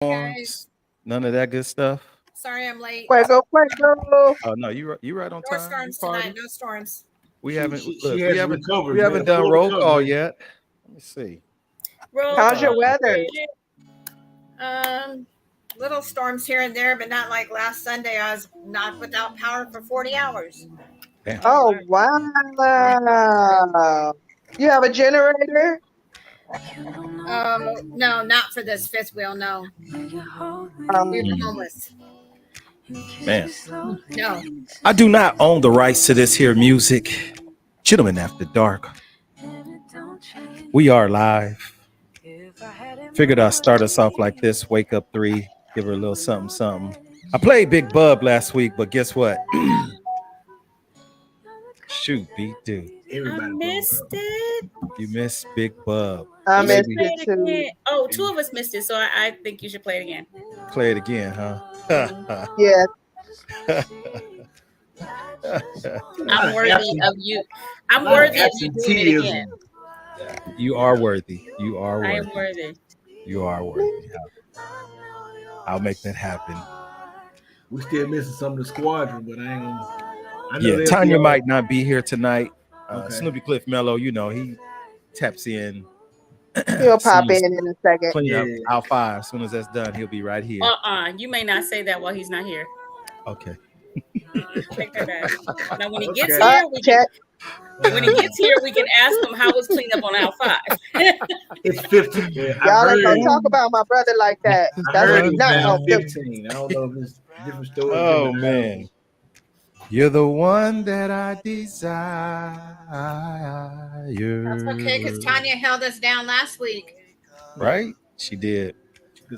Guys, None of that good stuff. sorry I'm late. Fuego, fuego. Oh no, you right on No time. You storms tonight. party. No storms. We She haven't she, she look. has recovered, We haven't man. done Full roll call recovery. yet. Let me see. Roll How's your call. weather? Um, little storms here and there, but not like last Sunday. I was not without power for 40 hours. Damn. Oh, wow. You have a generator? No, not for this fifth wheel. No, we were homeless. Man, No, I do not own the rights to this here music. Gentlemen After Dark. We are live. Figured I'd start us off like this. Wake up 3. Give her a little something, something. I played Big Bub last week, but guess what? Shoot, beat dude. Everybody I missed it. You missed Big Bub. I You missed should play it it too. again. Oh, two of us missed it, so I think you should play it again. Play it again, huh? Yes. I'm worthy of you. I'm worthy of you doing it again. You are worthy. You are I worthy. am worthy. You are worthy. I'll make that happen. We still missing some of the squadron, but I ain't gonna. I know Yeah, they'll Tanya be all might not be here tonight. Okay. Snoopy Cliff Mello, you know, he taps in. He'll pop sees in a second. Clean up Yeah. Al 5. As soon as that's done, he'll be right here. You may not say that while he's not here. Okay. Take that back. Now, when he gets Okay. here, we can. Check. When he gets here, we can ask him how was cleanup on aisle 5. It's 15. Yeah, Y'all ain't gonna talk about my brother like that. I That's heard it's not now no 15. I don't know if it's a different story. Oh, different man. You're the one that I desire. that's okay because Tanya held us down last week. Right? She did.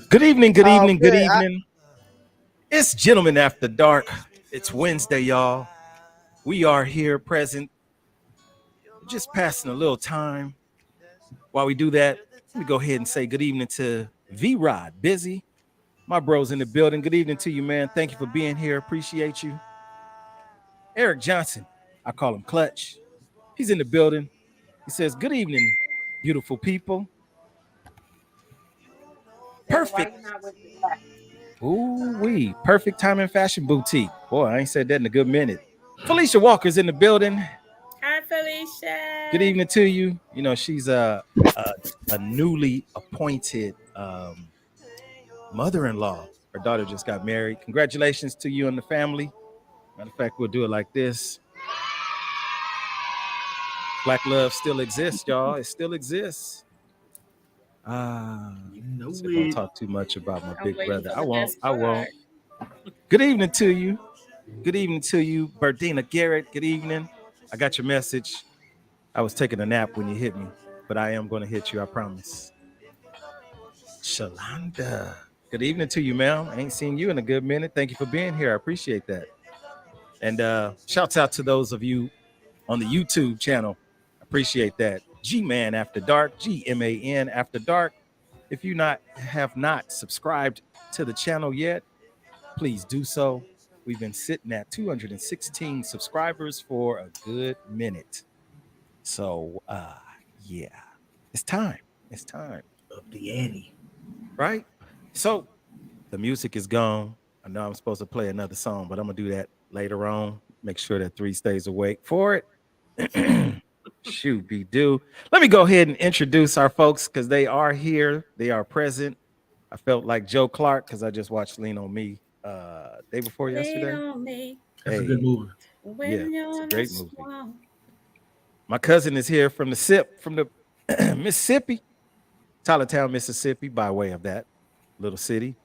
Good evening, good Oh, evening, good good. evening. It's Gentlemen After Dark. It's Wednesday, y'all. We are here present. Just passing a little time. While we do that, let me go ahead and say good evening to V-Rod, Busy. My bro's in the building. Good evening to you, man. Thank you for being here. Appreciate you. Eric Johnson, I call him Clutch. He's in the building. He says, good evening, beautiful people. Perfect. Ooh-wee. Perfect Time and Fashion Boutique. Boy, I ain't said that in a good minute. Felicia Walker's in the building. Hi, Felicia. Good evening to you. You know, she's a newly appointed mother-in-law. Her daughter just got married. Congratulations to you and the family. Matter of fact, we'll do it like this. Black love still exists, y'all. It still exists. You know So don't it. talk too much about my I'm big waiting brother. for I the won't. best I won't. part. Good evening to you. Good evening to you, Berdina Garrett. Good evening. I got your message. I was taking a nap when you hit me, but I am going to hit you. I promise. Shalonda. Good evening to you, ma'am. I ain't seen you in a good minute. Thank you for being here. I appreciate that. And shouts out to those of you on the YouTube channel. Appreciate that. Gman After Dark, Gman After Dark. If you have not subscribed to the channel yet, please do so. We've been sitting at 216 subscribers for a good minute. So, yeah, it's time. It's time. Up the ante. Right? So, the music is gone. I know I'm supposed to play another song, but I'm going to do that later on. Make sure that 3 stays awake for it. Shoot, be due. Let me go ahead and introduce our folks because they are here. They are present. I felt like Joe Clark because I just watched Lean on Me day before yesterday. Lean on me That's a good movie. when Yeah, you're it's a in great the movie. swamp. My cousin is here from the SIP, from the Mississippi, Tylertown, Mississippi, by way of that little city.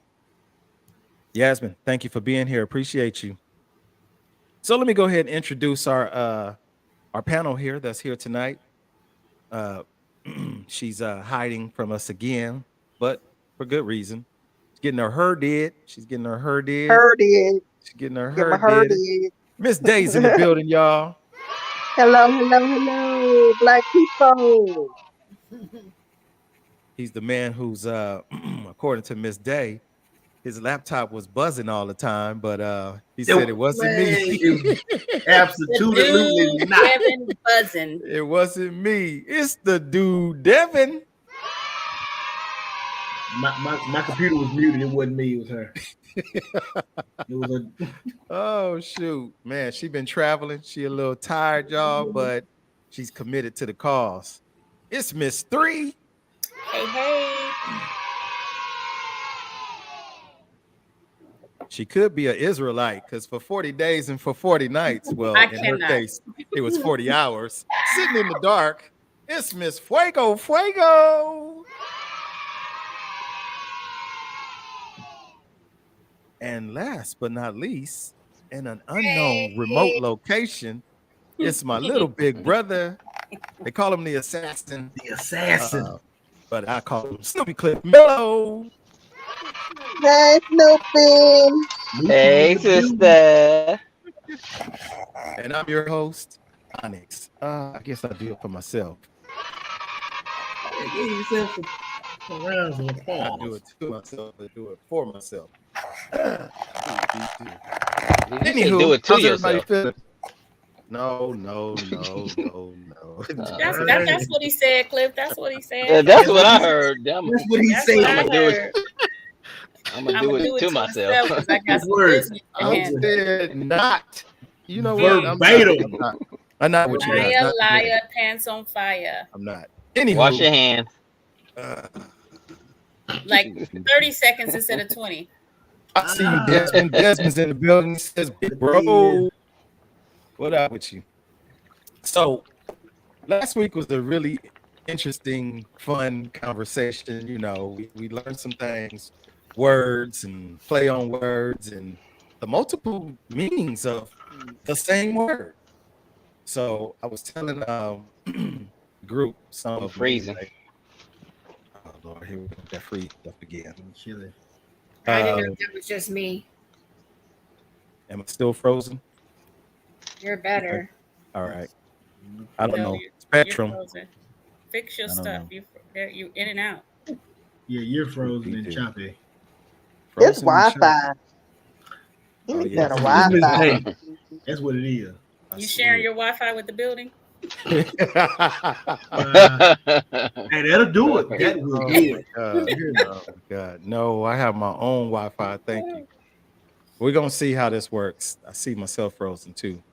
Yasmin, thank you for being here. Appreciate you. So let me go ahead and introduce our panel here that's here tonight. She's hiding from us again, but for good reason. She's getting her did. She's getting her did. Heard it. She's getting her Get my heard did. it. Miss Day's in the building, y'all. Hello, hello, hello, black people. He's the man who's, according to Miss Day, his laptop was buzzing all the time, but he said it wasn't me. Absolutely Dude, not. Kevin buzzing. It wasn't me. It's the dude, Devin. My computer was muted. It wasn't me. It was her. It was a. Oh shoot, man, she been traveling. She a little tired, y'all, but she's committed to the cause. It's Miss 3. Hey. She could be an Israelite because for 40 days and for 40 nights, well, I in her cannot. case, it was 40 hours. Sitting in the dark, it's Miss Fuego. And last but not least, in an unknown remote location, it's my little big brother. They call him the assassin. The assassin. But I call him Snoopy Cliff Mellow. Hey, Snoopy. Hey, sister. And I'm your host, Onyx. I guess I'll do it for myself. Give yourself some rounds of I applause. do it to myself, I do it for myself. Anywho, do it to how's everybody yourself. feeling? No. That's what he said, Cliff. That's what he said. Yeah, that's what I heard. That's what he said. I'm gonna do it to myself. 'cause I got some Word. business to I handle. said not. You know what? Verbatim. I'm not with you guys. Liar, Not today. liar, pants on fire. I'm not. Anywho, Wash your hands. Like 30 seconds instead of 20. I see you, Desmond. Desmond's in the building. He says, "Big bro, what up with you?" So, last week was a really interesting, fun conversation. You know, we learned some things, words and play on words, and the multiple meanings of the same word. So, I was telling group some of Freezing. Oh Lord, here we go. That free stuff again. Chilly. I didn't know if that was just me. Am I still frozen? You're better. All right. I don't No, know. you're Spectrum. frozen. Fix your I don't stuff. know. You in and out. Yeah, you're frozen Me and too. choppy. It's Frozen and Wi-Fi. You Oh, need yeah. better It's Miss Wi-Fi. Day. That's what it is. I You see sharing it. your Wi-Fi with the building? Hey, that'll do it. That will Oh do my it. God. Oh my God. No, I have my own Wi-Fi. Thank you. We're gonna see how this works. I see myself frozen too.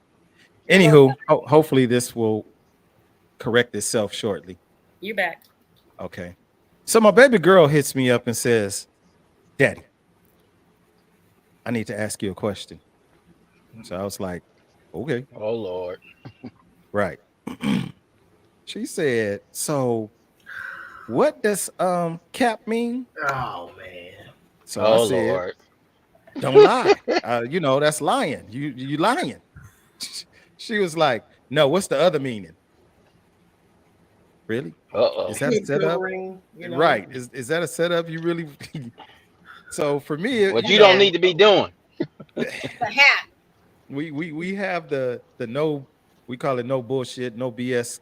Anywho, hopefully this will correct itself shortly. You back. Okay. So my baby girl hits me up and says, "Daddy, I need to ask you a question." So I was like, "Okay." Oh Lord. Right. She said, "So what does cap mean?" Oh man. So Oh I said, Lord. "Don't lie. You know, that's lying. You lying." She was like, "No, what's the other meaning?" Really? Uh-oh. Is that a setup? You know? Right. Is that a setup? You really so for me, What you don't need to be doing. The hat. we have the no, we call it no bullshit, no BS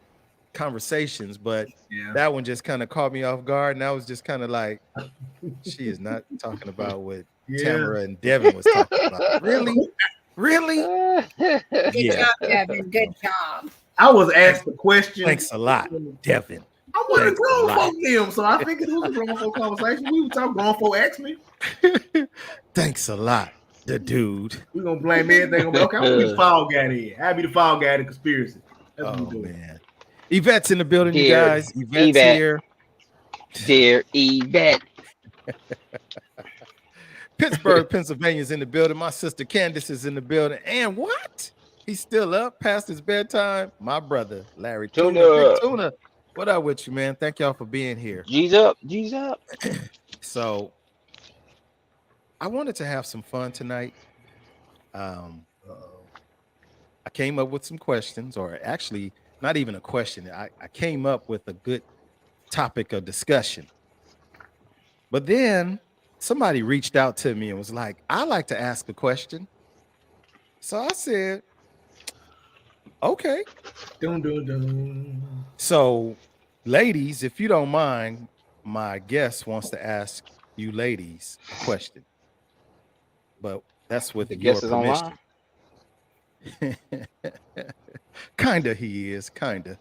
conversations, but Yeah. that one just kind of caught me off guard, and I was just kind of like, she is not talking about what Tamara and Devin was talking about. Really? Good Yeah. job, Devin. Good job. I was asked the question. Thanks a lot, Devin. I wasn't Thanks a grown lot. folk them, so I figured it was a grown folk conversation. We were talking grown folk asked me. Thanks a lot, the dude. We're gonna blame everything on me. Okay, I'm gonna be the fall guy here. I'll be the fall guy in the conspiracy. That's what Oh we do. man. Yvette's in the building, you Dear guys. Yvette's Yvette. here. Dear Yvette. Pittsburgh, Pennsylvania's in the building. My sister Candace is in the building. And what? He's still up past his bedtime. My brother, Larry Tuna. Big Tuna. What up with you, man? Thank y'all for being here. G's up. G's up. So I wanted to have some fun tonight. I came up with some questions, or actually not even a question. I came up with a good topic of discussion. But then somebody reached out to me and was like, "I like to ask a question." So I said, okay. Dun, dun, dun. So, ladies, if you don't mind, my guest wants to ask you ladies a question. But that's with The your guest is permission. online. Kinda he is, kinda.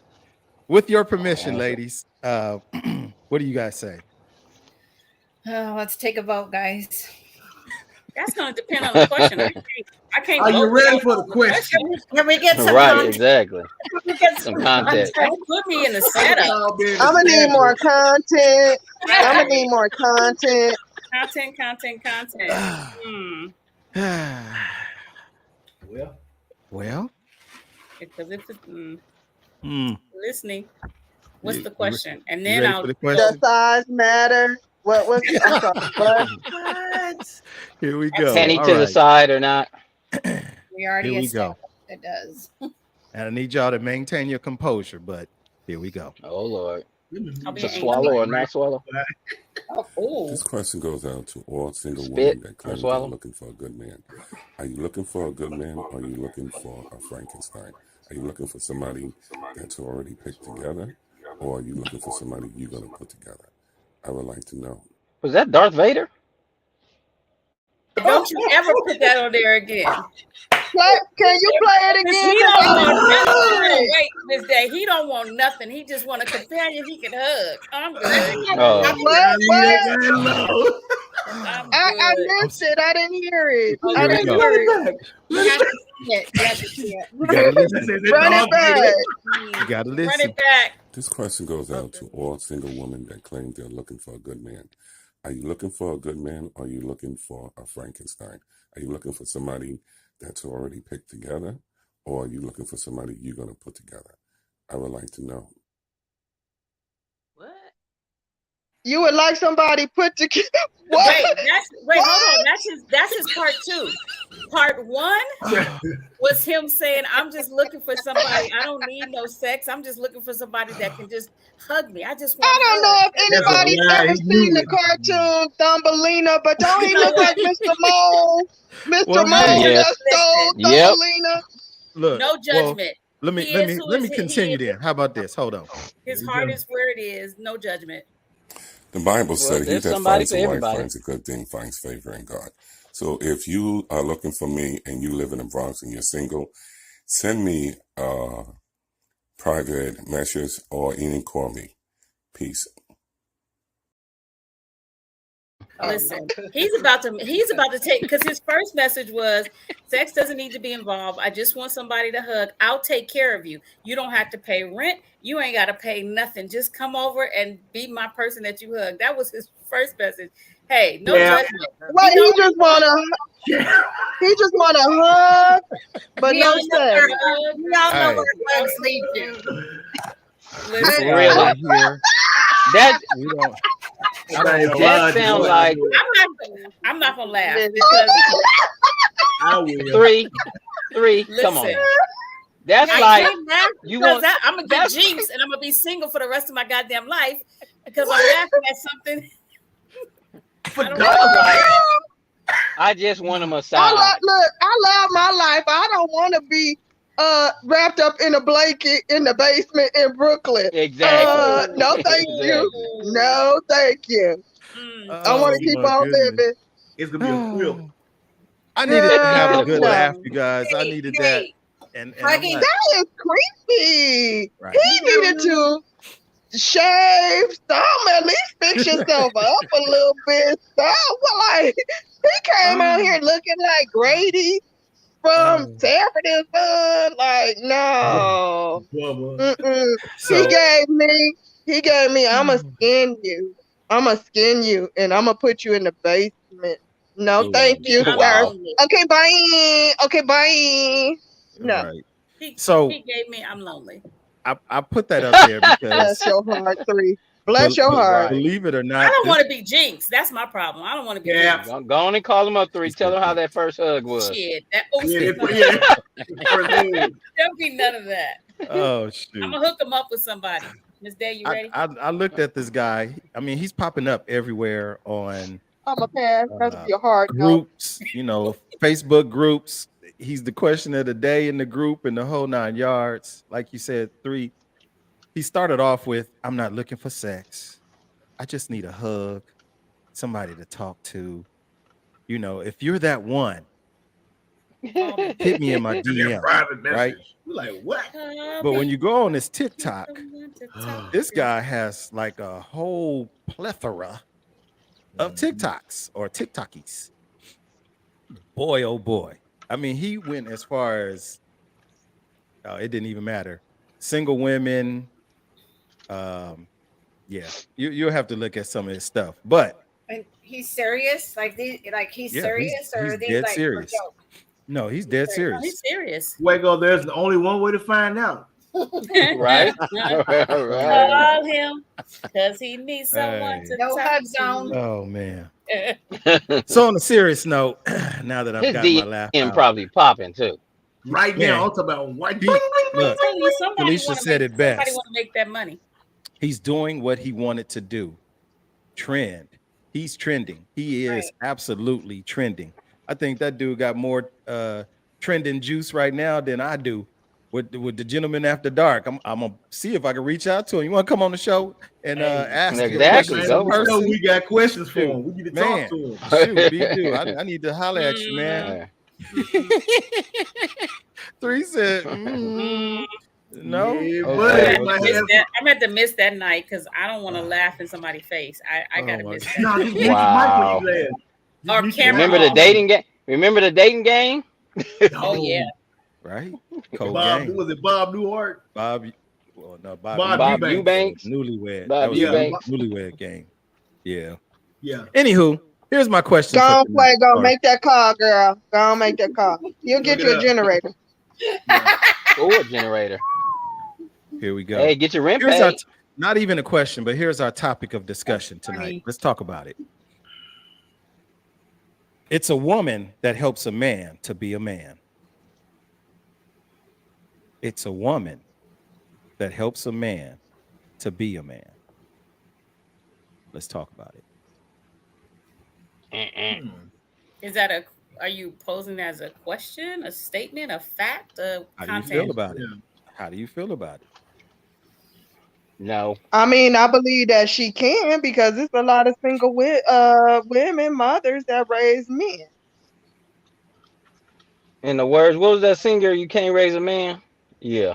With your permission, ladies. What do you guys say? Let's take a vote, guys. That's going to depend on the question. I can't. Are you vote ready without for the question? Can we get some Right, context? exactly. Can we get Some context. Don't put me in the setup. I'm gonna need more content. I'm gonna need more content. Content. Well, Because if it's Hmm. listening, what's You- the question? And You then ready I'll for the Does question? size matter? What was? I'm sorry. What? Here we go. Penny All to the right. side or not? We already Here we go. established it does. And I need y'all to maintain your composure, but here we go. Oh Lord. I'll be To an swallow or not swallow? Oh, This question goes out to all single Spit women that or claim they're swallow? looking for a good man. Are you looking for a good man or are you looking for a Frankenstein? Are you looking for somebody that's already picked together or are you looking for somebody you're going to put together? I would like to know. Was that Darth Vader? don't you ever put that on there again. Can you play it Because again? he 'Cause don't I want didn't nothing. hear it. Wait, Miss Day, he don't want nothing. He just want a companion he can hug. I'm good. Oh, What? I'm I good. missed it. I didn't hear it. Oh, I Here we didn't go. hear it. You have to see it. You have to see it. You gotta listen. Run it back. You gotta Run listen. it back. This question goes out to all single women that claim they're looking for a good man. Are you looking for a good man or are you looking for a Frankenstein? Are you looking for somebody that's already picked together or are you looking for somebody you're going to put together? I would like to know. What? You would like somebody put together. What? Wait, hold on. That's his part 2. Part 1 was him saying, I'm just looking for somebody. I don't need no sex. I'm just looking for somebody that can just hug me. I just want I don't know if anybody's lie. ever He knew seen the it. cartoon Thumbelina, but don't he You know look what? like Mr. Mole? Mr. Well, Mole hey. Yes. that stole Yep. Thumbelina. Look. No judgment. Let me He let is me who let is me he continue is. then. How about this? Hold on. His heart is where it is. No judgment. The Bible said, "He there's that somebody finds for a wife everybody. finds a good thing, finds favor in God." So if you are looking for me and you live in the Bronx and you're single, send me private messages or even call me. Peace. Listen, he's about to take, because his first message was sex doesn't need to be involved. I just want somebody to hug. I'll take care of you. You don't have to pay rent. You ain't got to pay nothing. Just come over and be my person that you hug. That was his first message. Hey, no judgment. Well, he just wanna hug, but no sex. We all know where hugs lead to. Listen, Really? Right here. That We don't. I don't know. that sounds like I'm not gonna laugh because I will. three. Come on. listen, That's I like can't laugh you because want. I'm gonna get jinxed and I'm gonna be single for the rest of my goddamn life because I'm laughing at something. I don't know. I just want a I massage. love my life. I don't want to be wrapped up in a blanket in the basement in Brooklyn. Exactly. No, thank you. No, thank you. I want to keep on living. It's gonna be a quilt. I needed to have a good No. laugh, you guys. I needed that. And I'm Hugging. not- That is creepy. Right. He needed to shave some, at least fix yourself up a little bit. Like he came out here looking like Grady from Sanford and Son. Like, no. Mm-mm. So, He gave me, I'ma skin you. I'ma skin you and I'ma put you in the basement. No, thank you, I'm sir. lonely. Okay, bye. Okay, bye. No. right. He So- gave me I'm lonely. I put that up there because Bless your heart, 3. Bless your heart. believe it or not, I don't this- want to be jinxed. That's my problem. I don't want to be Yeah. jinxed. Go on and call them up 3. Tell them how that first hug was. Shit. There'll be none of that. oh shoot. I'm gonna hook him up with somebody. Miss Day, you ready? I looked at this guy. I mean, he's popping up everywhere on I'm a pass. That's your heart. groups, Facebook groups. He's the question of the day in the group and the whole 9 yards. Like you said, 3. He started off with, "I'm not looking for sex. I just need a hug, somebody to talk to. If you're that one, hit me in my DM." Private message. Right? You're like, what? But when you go on this TikTok, this guy has like a whole plethora of TikToks or TikTokies. Boy, oh boy. I mean, he went as far as it didn't even matter. Single women. Yeah, you'll have to look at some of his stuff. But And he's serious? He's serious, or he's are these dead like serious. for joke? No, he's dead No, serious. he's serious. Fuego, there's only one way to find out. Right? Right. Call him because he needs someone Hey. to No talk hug to. zone. Oh man. So on a serious note, now that I've His got my laugh DM out, probably popping too. Right Man. now, I'm talking about white. He- Bling, bling, look, Tell you, somebody Felicia wanna said make- it best. Somebody want to make that money. he's doing what he wanted to do. Trend. He's trending. He is absolutely trending. I think that dude got more trending juice right now than I do with the gentleman after dark. I'm gonna see if I can reach out to him. You want to come on the show and ask him exactly, questions go. in We know person? we got questions for Shoot, him. We need to man. talk to him. Shoot, B-do. I need to holler at you, man. 3 said, no. Yeah, Okay. buddy, I'm might gonna have- have to miss that night because I don't want to laugh in somebody's face. I gotta Oh, my miss God. that. No, just mute Wow. your mic when you laugh. Just Or mute your camera Remember mic. the dating game? Remember the dating game? Oh yeah. Right? Cold Bob, game. was it Bob Newhart? Bob, well, no, Bob Bob Eubanks. Eubanks. Newlywed. Bob That was Eubanks. newlywed game. Yeah. Yeah. Anywho, here's my question. Go for on, tonight. Fuego. Or- Make that call, girl. Go on, make that call. You'll get Look you it a up. generator. Or a generator. Here we go. Hey, get your rent Here's our paid. not even a question, but here's our topic of discussion tonight. funny. Let's talk about it. It's a woman that helps a man to be a man. It's a woman that helps a man to be a man. Let's talk about it. Is that are you posing as a question, a statement, a fact, a How do you content? feel about it? Yeah. How do you feel about it? No. I mean, I believe that she can because there's a lot of single women, mothers that raise men. In the words, what was that singer? You can't raise a man? Yeah.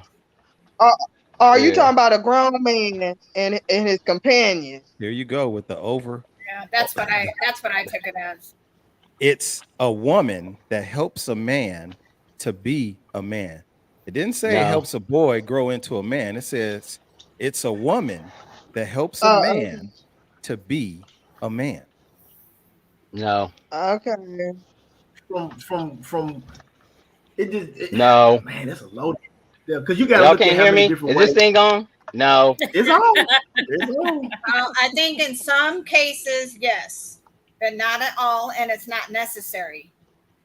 Are you Yeah. talking about a grown man and his companion? Here you go with the over. Yeah, that's what I took it as. It's a woman that helps a man to be a man. It didn't say it No. helps a boy grow into a man. It says it's a woman that helps a Oh, man to be a man. No. Okay. From it just No. man, that's a low. Yeah, because you got Y'all can't hear me? Is this thing on? No. It's on. It's on. I think in some cases, yes, but not at all, and it's not necessary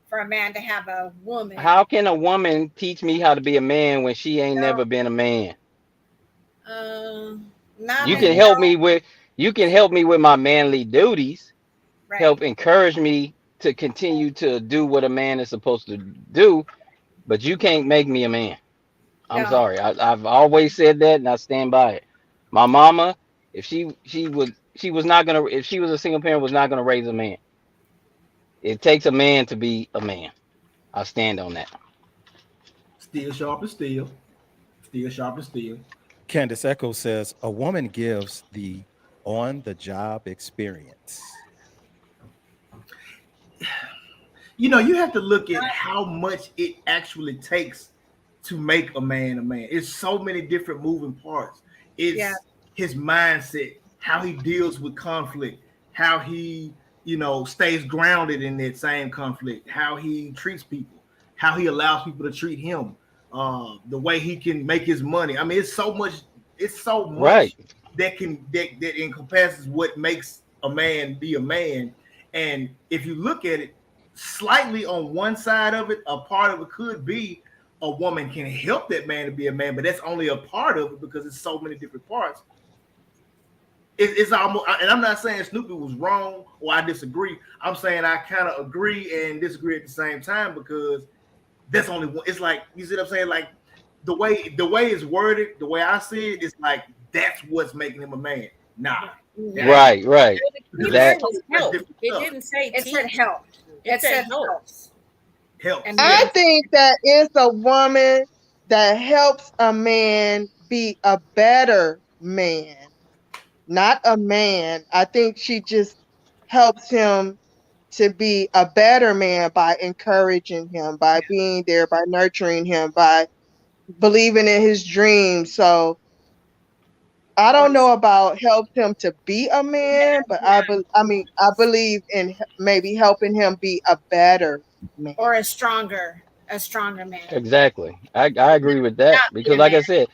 for a man to have a woman. How can a woman teach me how to be a man when she ain't No. never been a man? Not You in- can help me with my manly duties, right. help encourage me to continue to do what a man is supposed to do, but you can't make me a man. I'm No. sorry. I've always said that and I stand by it. My mama, if she was a single parent, was not gonna raise a man. It takes a man to be a man. I stand on that. Steel sharp as steel. Steel sharp as steel. Candace Echo says a woman gives the on-the-job experience. You know, you have to look at how much it actually takes to make a man a man. It's so many different moving parts. It's Yeah. his mindset, how he deals with conflict, how he, stays grounded in that same conflict, how he treats people, how he allows people to treat him, the way he can make his money. I mean, it's so much Right. that encompasses what makes a man be a man. And if you look at it slightly on one side of it, a part of it could be a woman can help that man to be a man, but that's only a part of it because it's so many different parts. It's almost, and I'm not saying Snoopy was wrong or I disagree. I'm saying I kind of agree and disagree at the same time because that's only one. It's like, you see what I'm saying? Like the way it's worded, the way I see it, it's like that's what's making him a man. Nah. Right. That Help. It didn't say It teach. said help. It said help. helps. Help. And I think that it's a woman that helps a man be a better man, not a man. I think she just helps him to be a better man by encouraging him, by being there, by nurturing him, by believing in his dreams. So I don't know about help him to be a man, but I believe in maybe helping him be a better man. Or a stronger man. Exactly. I agree with that Not be because, a like I man. said,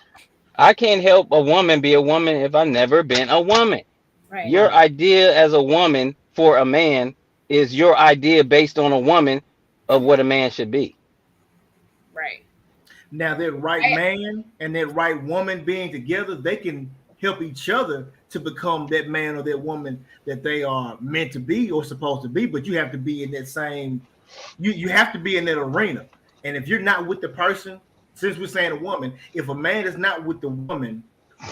I can't help a woman be a woman if I've never been a woman. Right. Your idea as a woman for a man is your idea based on a woman of what a man should be. Right. Now that right man and that right woman being together, they can help each other to become that man or that woman that they are meant to be or supposed to be. But you have to be in that same, you have to be in that arena. And if you're not with the person, since we're saying a woman, if a man is not with the woman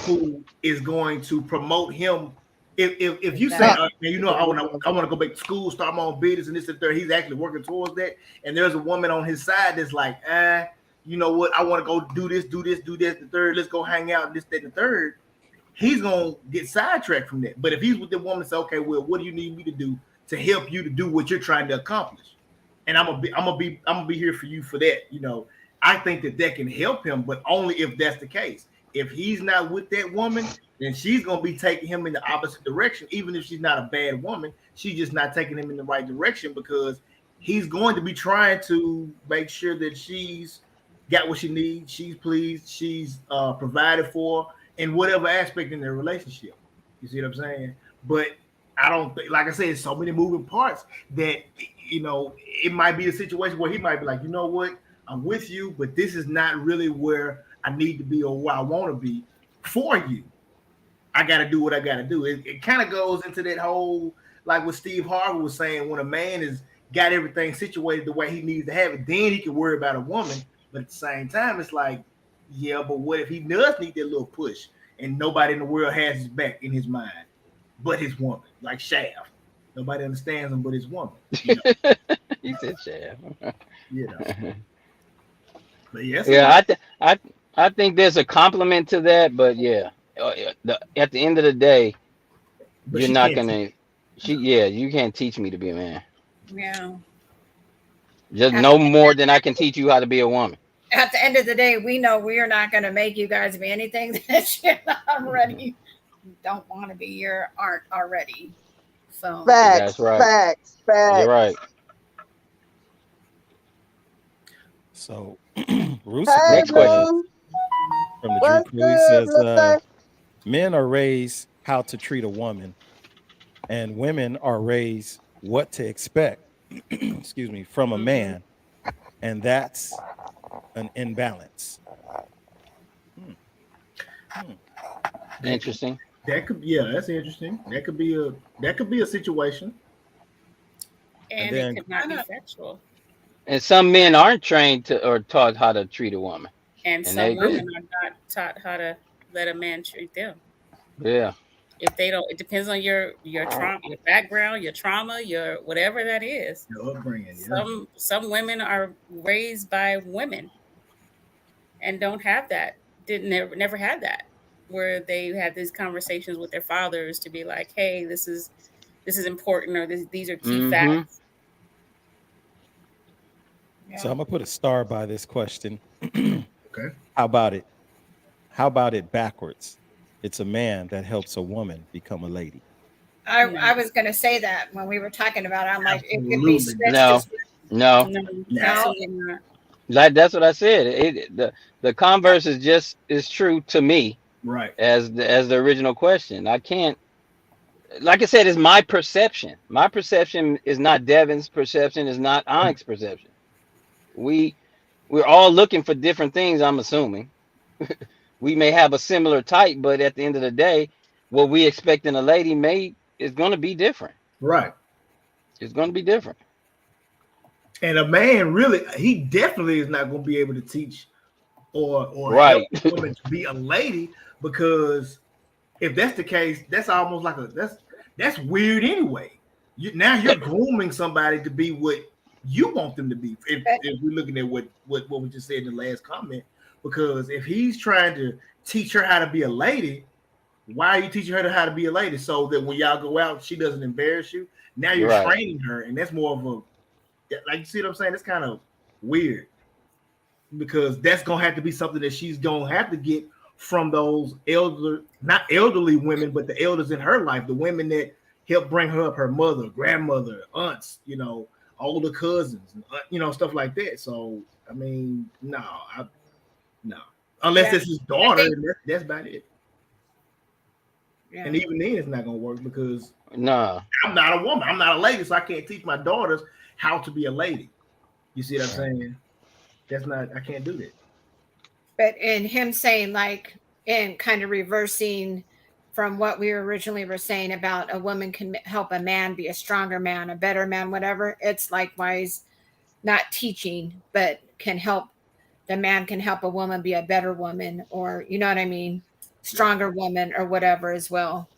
who is going to promote him, if you say, you know, I want to go back to school, start my own business, and this and that, he's actually working towards that, and there's a woman on his side that's like, you know what, I want to go do this, the third, let's go hang out, this, that, the third, he's gonna get sidetracked from that. But if he's with the woman, say, okay, well, what do you need me to do to help you to do what you're trying to accomplish? And I'm gonna be here for you for that. You know, I think that can help him, but only if that's the case. If he's not with that woman, then she's gonna be taking him in the opposite direction. Even if she's not a bad woman, she's just not taking him in the right direction because he's going to be trying to make sure that she's got what she needs, she's pleased, she's provided for in whatever aspect in their relationship. You see what I'm saying? But I don't think, like I said, there's so many moving parts that, you know, it might be a situation where he might be like, you know what, I'm with you, but this is not really where I need to be or where I want to be for you. I got to do what I got to do. It kind of goes into that whole, like what Steve Harvey was saying, when a man has got everything situated the way he needs to have it, then he can worry about a woman. But at the same time, it's like, yeah, but what if he does need that little push and nobody in the world has his back in his mind but his woman, like Shaft? Nobody understands him but his woman. You know? He said Shaft. You know. But yes, I think there's a compliment to that, but yeah, at the end of the day, but you're not gonna. You can't teach me to be a man. Yeah. Just no more than I can teach you how to be a woman. At the end of the day, we know we are not going to make you guys be anything that you're not already don't want to be. You aren't already. So Facts. That's right. Facts. You're right. So, Bruce, Hey, Next question. from the Drew Crew, he says, men are raised how to treat a woman, and women are raised what to expect, excuse me, from a man, and that's an imbalance. Interesting. that could, yeah, that's interesting. That could be a situation. And then- it could not be sexual. And some men aren't trained to or taught how to treat a woman. And And some they do. women are not taught how to let a man treat them. Yeah. If they don't, it depends on your trauma, your background, your trauma, your whatever that is. Your upbringing, yeah. Some women are raised by women and don't have that. Never had that, where they had these conversations with their fathers to be like, hey, this is important, or these are key facts. So I'm gonna put a star by this question. Okay. How about it? How about it backwards? It's a man that helps a woman become a lady. I was going to say that when we were talking about it. I'm like, it could Absolutely. be switched. No. No. No, absolutely not. Like that's what I said. The converse is just as true to me Right. as the original question. I can't, like I said, it's my perception. My perception is not Devin's perception, is not Onyx's perception. We're all looking for different things, I'm assuming. We may have a similar type, but at the end of the day, what we expect in a lady is going to be different. Right. It's going to be different. And a man really, he definitely is not going to be able to teach or Right. help a woman to be a lady, because if that's the case, that's almost like that's weird anyway. Now you're grooming somebody to be what you want them to be. If we're looking at what we just said in the last comment, because if he's trying to teach her how to be a lady, Why are you teaching her how to be a lady so that when y'all go out, she doesn't embarrass you? Now you're Right. training her, and that's more of a like, you see what I'm saying? It's kind of weird because that's gonna have to be something that she's gonna have to get from those not elderly women, but the elders in her life, the women that help bring her up, her mother, grandmother, aunts, older cousins, stuff like that. So I mean, no, unless Yeah. it's his daughter, and that's about it. Yeah. And even then, it's not gonna work because No. I'm not a woman, I'm not a lady, so I can't teach my daughters how to be a lady. You see what I'm saying? I can't do that. But in him saying, like, and kind of reversing from what we originally were saying about a woman can help a man be a stronger man, a better man, whatever, it's likewise not teaching, but the man can help a woman be a better woman, or, you know what I mean? Stronger woman or whatever as well.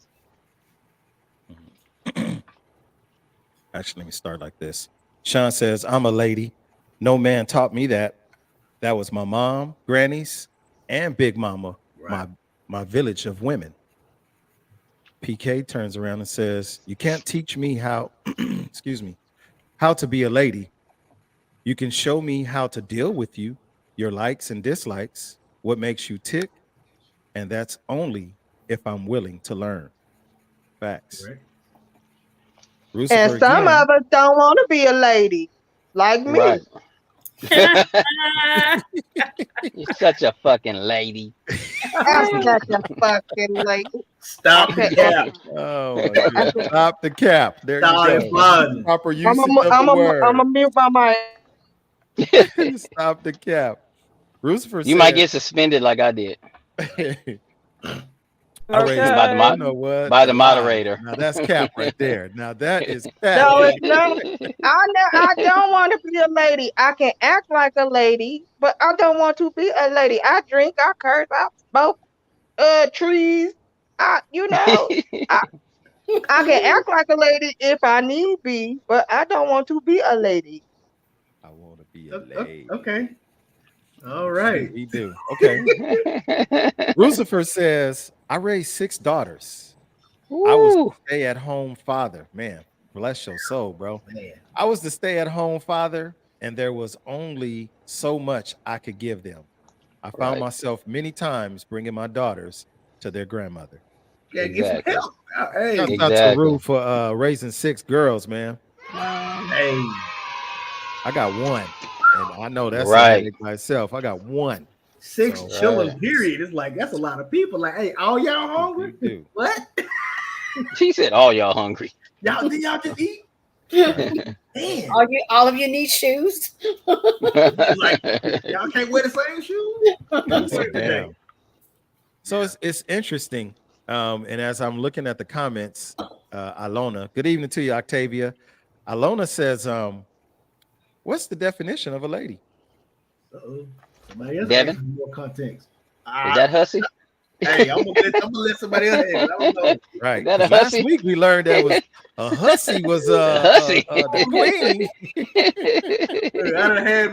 Actually, let me start like this. Sean says, I'm a lady. No man taught me that. That was my mom, grannies, and big mama, Right. my village of women. PK turns around and says, you can't teach me how, excuse me, how to be a lady. You can show me how to deal with you, your likes and dislikes, what makes you tick, and that's only if I'm willing to learn. Facts. Right. Lucifer And some again. of us don't want to be a lady, like me. Right. You're such a fucking lady. I'm such a fucking lady. Stop Okay. the cap. Oh, my God. Stop the cap. There Stop you it, go. fun. Proper I'm usage of the word. a mute my mic. Stop the cap. Lucifer You might said, get suspended like I did I raised, Okay. by you know what? the lie. moderator. Now that's cap right there. Now that is cap. No, it's not. I don't want to be a lady. I can act like a lady, but I don't want to be a lady. I drink, I curse, I smoke trees. I can act like a lady if I need be, but I don't want to be a lady. I want to be a lady. Okay. All right. We do. Okay. Lucifer says, I raised 6 daughters. I was the Ooh. stay-at-home father. Man, bless your soul, bro. Man. I was the stay-at-home father, and there was only so much I could give them. I found Right. myself many times bringing my daughters to their grandmother. Yeah, get some Exactly. help. Hey, Shout out to Exactly. Rue for raising 6 girls, man. hey. I got one, and I know that's Right. a headache by itself. I got one. 6 So, children, right. period. It's like that's a lot of people. Like, hey, all y'all hungry? do. What? She said, "All y'all hungry." Did y'all just eat? Man. All of you need shoes. Like, y'all can't wear the same shoes? So, damn. So it's interesting. And as I'm looking at the comments, Alona, good evening to you, Octavia. Alona says, what's the definition of a lady? Somebody else Devin? ask me more context. Is that hussy? Hey, I'm gonna let somebody else answer. I don't know. Right. That a 'cause last hussy? week we learned that was a hussy was Hussy. the queen. I done had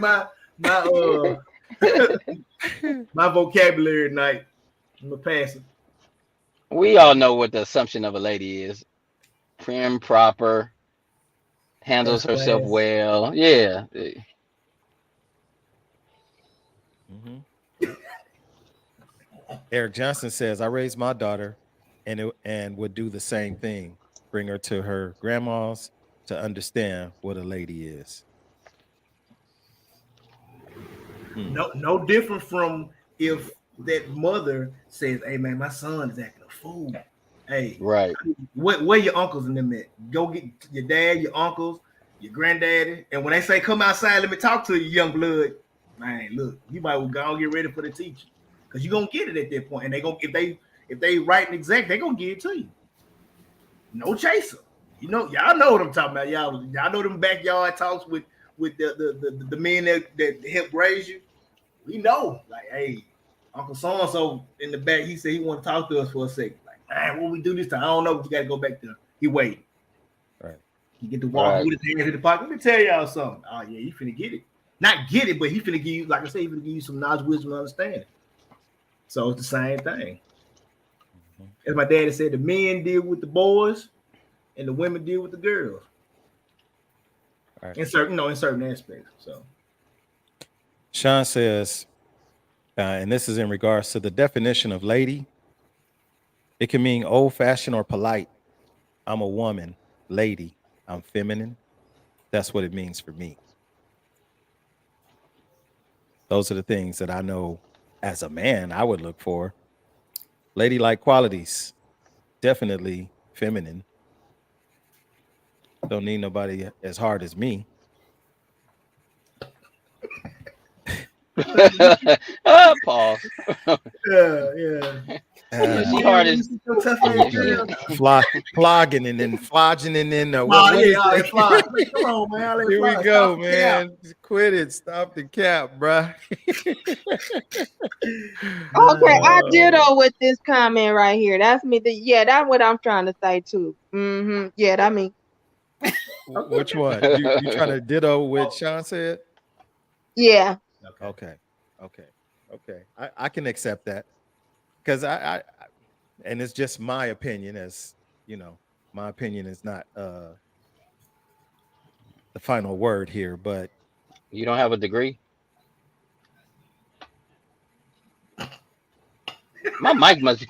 my vocabulary tonight. I'm gonna pass it. We all know what the assumption of a lady is: prim, proper, handles First herself class. well. Yeah. Mhm. Eric Johnson says, I raised my daughter and would do the same thing. Bring her to her grandma's to understand what a lady is. No different from if that mother says, "Hey man, my son is acting a fool." Hey, Right. where your uncles and them at? Go get your dad, your uncles, your granddaddy, and when they say come outside, let me talk to you, young blood. Man, look, you might well go and get ready for the teacher because you're gonna get it at that point, and they gonna if they write an exec, they gonna give it to you. No chaser. Y'all know what I'm talking about. Y'all know them backyard talks with the men that help raise you. We know, like, hey, Uncle so-and-so in the back, he said he want to talk to us for a second. Like, man, what we do this time? I don't know, but you got to go back there. He waiting. Right. You get to walk with his hands in the pocket. Let me tell y'all something. Oh, yeah, you finna get it. Not get it, but he finna give you, like I said, he finna give you some knowledge, wisdom, and understanding. So it's the same thing. As my daddy said, the men deal with the boys, and the women deal with the girls. Right. In certain aspects. So Sean says, and this is in regards to the definition of lady. It can mean old-fashioned or polite. I'm a woman, lady. I'm feminine. That's what it means for me. Those are the things that I know as a man I would look for. Ladylike qualities, definitely feminine. Don't need nobody as hard as me. Pause. yeah. Yeah, she hard as Flogging and then flogging and then Come on, man. Here we go, man. Quit it. Stop the cap, bruh. Okay, I ditto with this comment right here. That's me. That's what I'm trying to say too. Yeah, that me. Which one? You trying to ditto what Sean said? Yeah. Okay. I can accept that because I and it's just my opinion. As you know, my opinion is not the final word here, but you don't have a degree. My mic must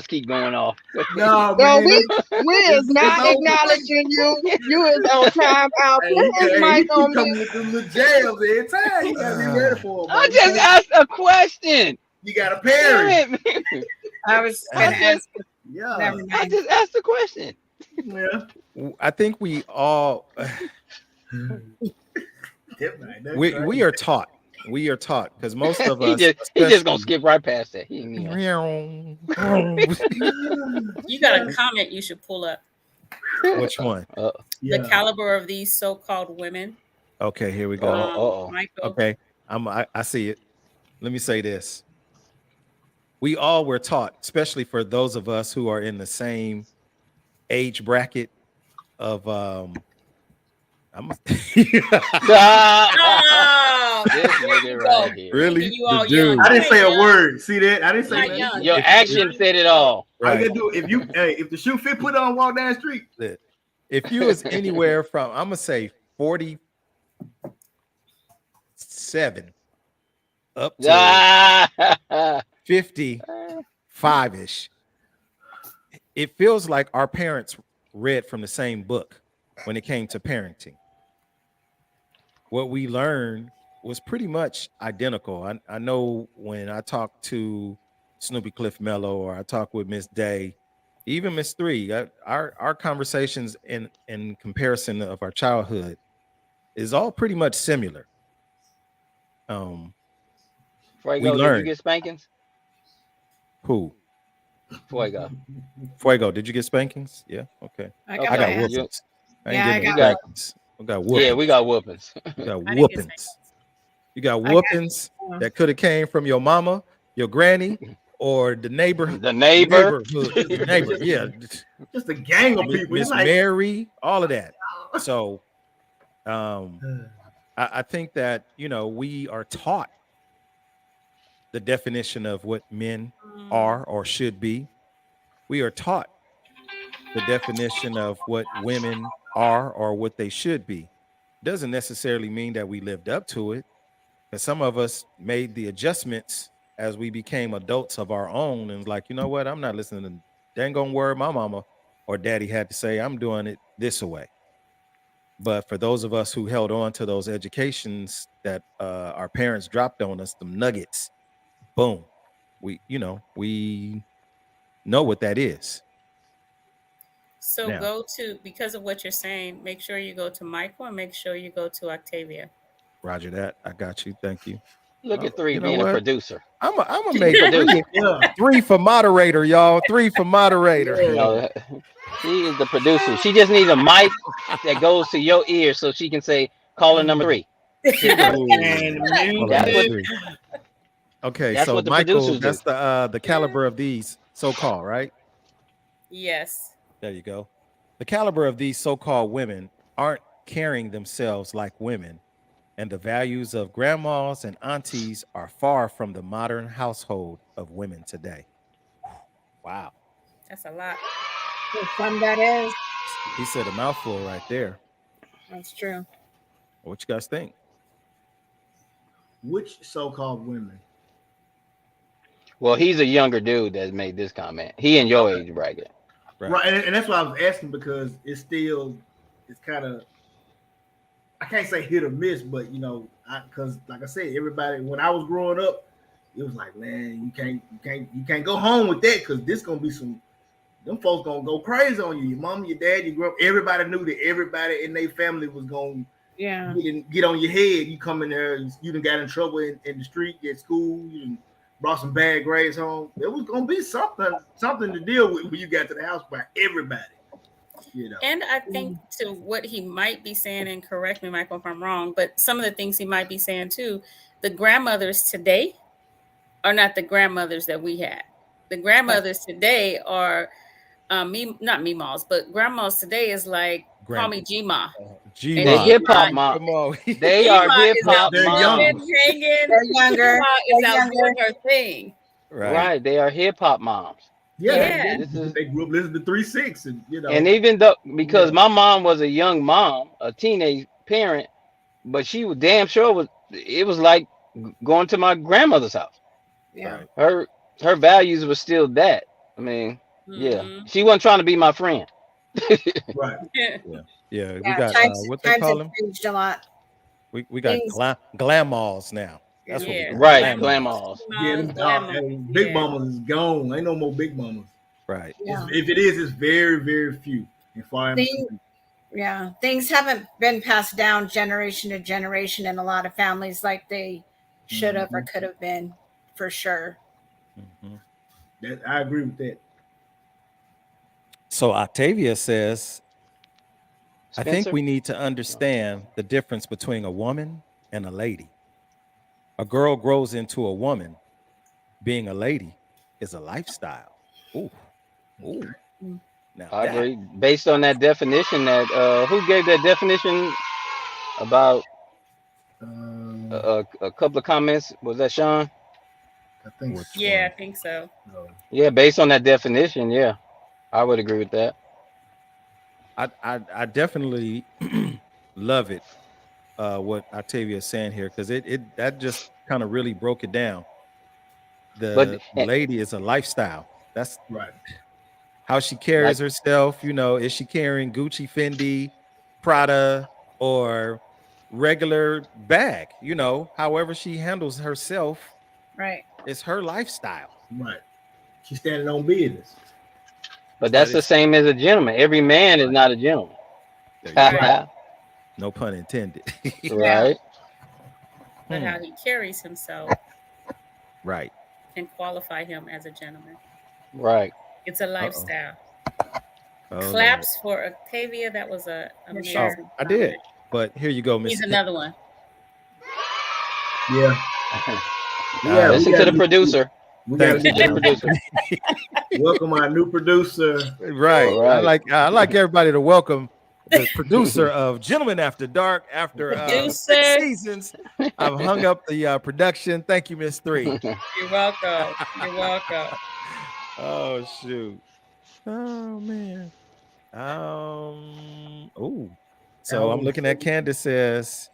keep going off. No, man, we is not acknowledging you. You is on time out. Put his mic on coming with them little jabs every time. You gotta be ready for them. I just asked a question. You got a parry. I was gonna ask. Yeah. I just asked a question. Yeah. I think we all we are taught. We are taught because most of us he just gonna skip right past that. You got a comment you should pull up. Which one? The caliber of these so-called women. Okay, here we go. Michael. Okay, I see it. Let me say this. We all were taught, especially for those of us who are in the same age bracket of this nigga right here. Really? I didn't say a word. See that? I didn't say that. Your action said it all. Right. All you gotta do if the shoe fit, put it on, walk down the street. If you was anywhere from, I'm gonna say 47 up to 55-ish, it feels like our parents read from the same book when it came to parenting. What we learned was pretty much identical. I know when I talk to Snoopy Cliff Mello or I talk with Miss Day, even Miss Three, our conversations in comparison of our childhood is all pretty much similar. Fuego, did you get spankings? Who? Fuego, did you get spankings? Yeah, okay. I got whoopings. I got whoopings. Yeah, we got whoopings. You got whoopings. You got whoopings that could have came from your mama, your granny, or the neighbor. The neighbor. Yeah. Just a gang of people. Miss Mary, all of that. So I think that, we are taught the definition of what men are or should be. We are taught the definition of what women are or what they should be. Doesn't necessarily mean that we lived up to it. Because some of us made the adjustments as we became adults of our own and was like, you know what? I'm not listening to dang on word my mama or daddy had to say. I'm doing it this way. But for those of us who held on to those educations that our parents dropped on us, them nuggets, boom, we know what that is. So now, because of what you're saying, make sure you go to Michael and make sure you go to Octavia. Roger that. I got you. Thank you. Look at Three being a producer. I'm gonna make three for moderator, y'all. 3 for moderator. She is the producer. She just needs a mic that goes to your ear so she can say caller number 3. Okay, so Michael, that's the caliber of these so-called, right? Yes. There you go. The caliber of these so-called women aren't carrying themselves like women, and the values of grandmas and aunties are far from the modern household of women today. Wow. That's a lot. For some, that is. He said a mouthful right there. That's true. What you guys think? Which so-called women? Well, he's a younger dude that made this comment. He in your age bracket. Right. And that's why I was asking, because it's kind of, I can't say hit or miss, but because like I said, everybody, when I was growing up, it was like, man, you can't go home with that, because this gonna be them folks gonna go crazy on you. Your mom, your dad, your grandma, everybody knew that everybody in their family was gonna get on your head. You come in there, you done got in trouble in the street, at school, you done brought some bad grades home. There was gonna be something to deal with when you got to the house by everybody. And I think to what he might be saying, and correct me, Michael, if I'm wrong, but some of the things he might be saying too, the grandmothers today are not the grandmothers that we had. The grandmothers today are not meemaws, but grandmas today is like, call me Gma. Gma. They hip hop mom. They are hip hop moms. They're younger. Is out doing her thing. Right. They are hip hop moms. Yeah. They grew up listening to 3-6, and And even though, because my mom was a young mom, a teenage parent, but she was damn sure it was like going to my grandmother's house. Yeah. Her values were still that. I mean, yeah, she wasn't trying to be my friend. Right. Yeah. We got what they call them? Changed a lot. We got glamalls now. That's what we got. Right, glamalls. Big mamas is gone. Ain't no more big mamas. Right. Yeah. If it is, it's very, very few. Things haven't been passed down generation to generation in a lot of families like they should have or could have been, for sure. I agree with that. So Octavia says, I think we need to understand the difference between a woman and a lady. A girl grows into a woman. Being a lady is a lifestyle. Ooh. Now I agree. Based on that definition, that who gave that definition about a couple of comments? Was that Sean? I think. Yeah, I think so. Yeah, based on that definition, yeah, I would agree with that. I definitely love it. What Octavia is saying here, because that just kind of really broke it down. The lady is a lifestyle. That's right. How she carries herself. Is she carrying Gucci, Fendi, Prada, or regular bag? However she handles herself. Right. It's her lifestyle. Right. She's standing on business. But that's the same as a gentleman. Every man is not a gentleman. Right. No pun intended. Right. But how he carries himself. Right. Can qualify him as a gentleman. Right. It's a lifestyle. Claps for Octavia. That was a amazing. I did. But here you go, Miss. He's another one. Yeah. Listen to the producer. Welcome our new producer. Right. I like everybody to welcome the producer of Gentlemen After Dark. After 6 seasons, I've hung up the production. Thank you, Miss 3. You're welcome. You're welcome. Oh shoot. Oh man. So I'm looking at Candace says,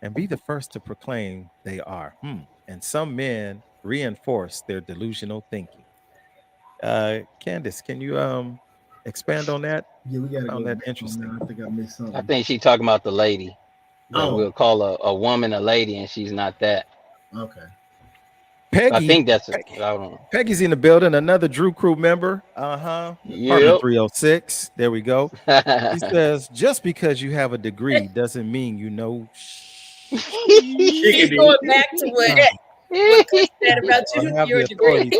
and be the first to proclaim they are. And some men reinforce their delusional thinking. Candace, can you expand on that? Yeah, we gotta go that interesting. I think I missed something. I think she's talking about the lady. We'll call a woman a lady, and she's not that. Okay. Peggy, I think that's I don't know. Peggy's in the building, another Drew Crew member. Yep. 306. There we go. He says, just because you have a degree doesn't mean you know. He's going back to what Chris said about your degree.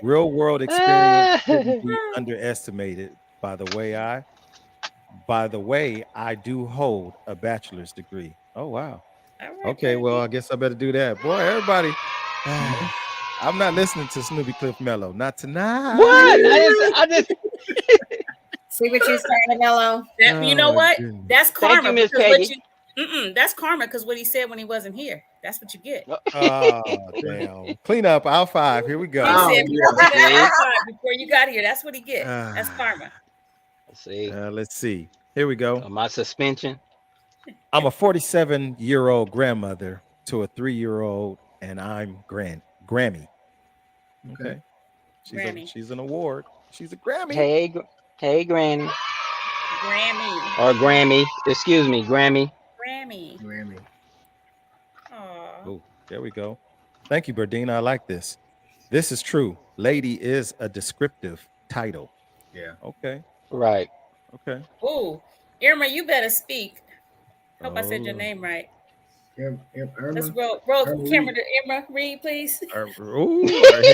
Real world experience shouldn't be underestimated. By the way, I do hold a bachelor's degree. Oh wow. Right, okay, well, I guess I better do that. Boy, everybody, I'm not listening to Snoopy Cliff Mello. Not tonight. What? I just see what you saying, Mello. You know what? Goodness. That's karma. Thank you, Miss Peggy. That's karma because what he said when he wasn't here. That's what you get. Oh, damn. Clean up, aisle 5. Here we He go. Oh, said yeah. before you got here. That's what he get. That's karma. Let's see. Let's see. Here we go. My suspension. I'm a 47-year-old grandmother to a 3-year-old, and I'm Grammy. Okay. She's an award. She's a Grammy. Hey, Granny. Grammy. Or Grammy. Excuse me, Grammy. Grammy. Oh, there we go. Thank you, Berdina. I like this. This is true. Lady is a descriptive title. Yeah. Okay. Right. Okay. Ooh, Irma, you better speak. Hope I said your name right. Let's roll camera to Irma. Read, please. Ooh, there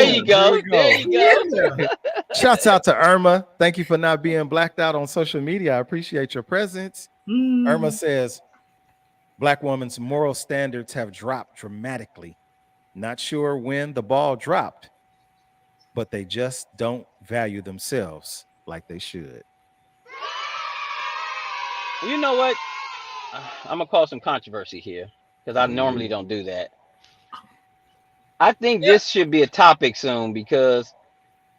you go. There you go. Shouts out to Irma. Thank you for not being blacked out on social media. I appreciate your presence. Irma says, Black woman's moral standards have dropped dramatically. Not sure when the ball dropped, but they just don't value themselves like they should. You know what? I'm gonna cause some controversy here because I normally don't do that. I think this should be a topic soon because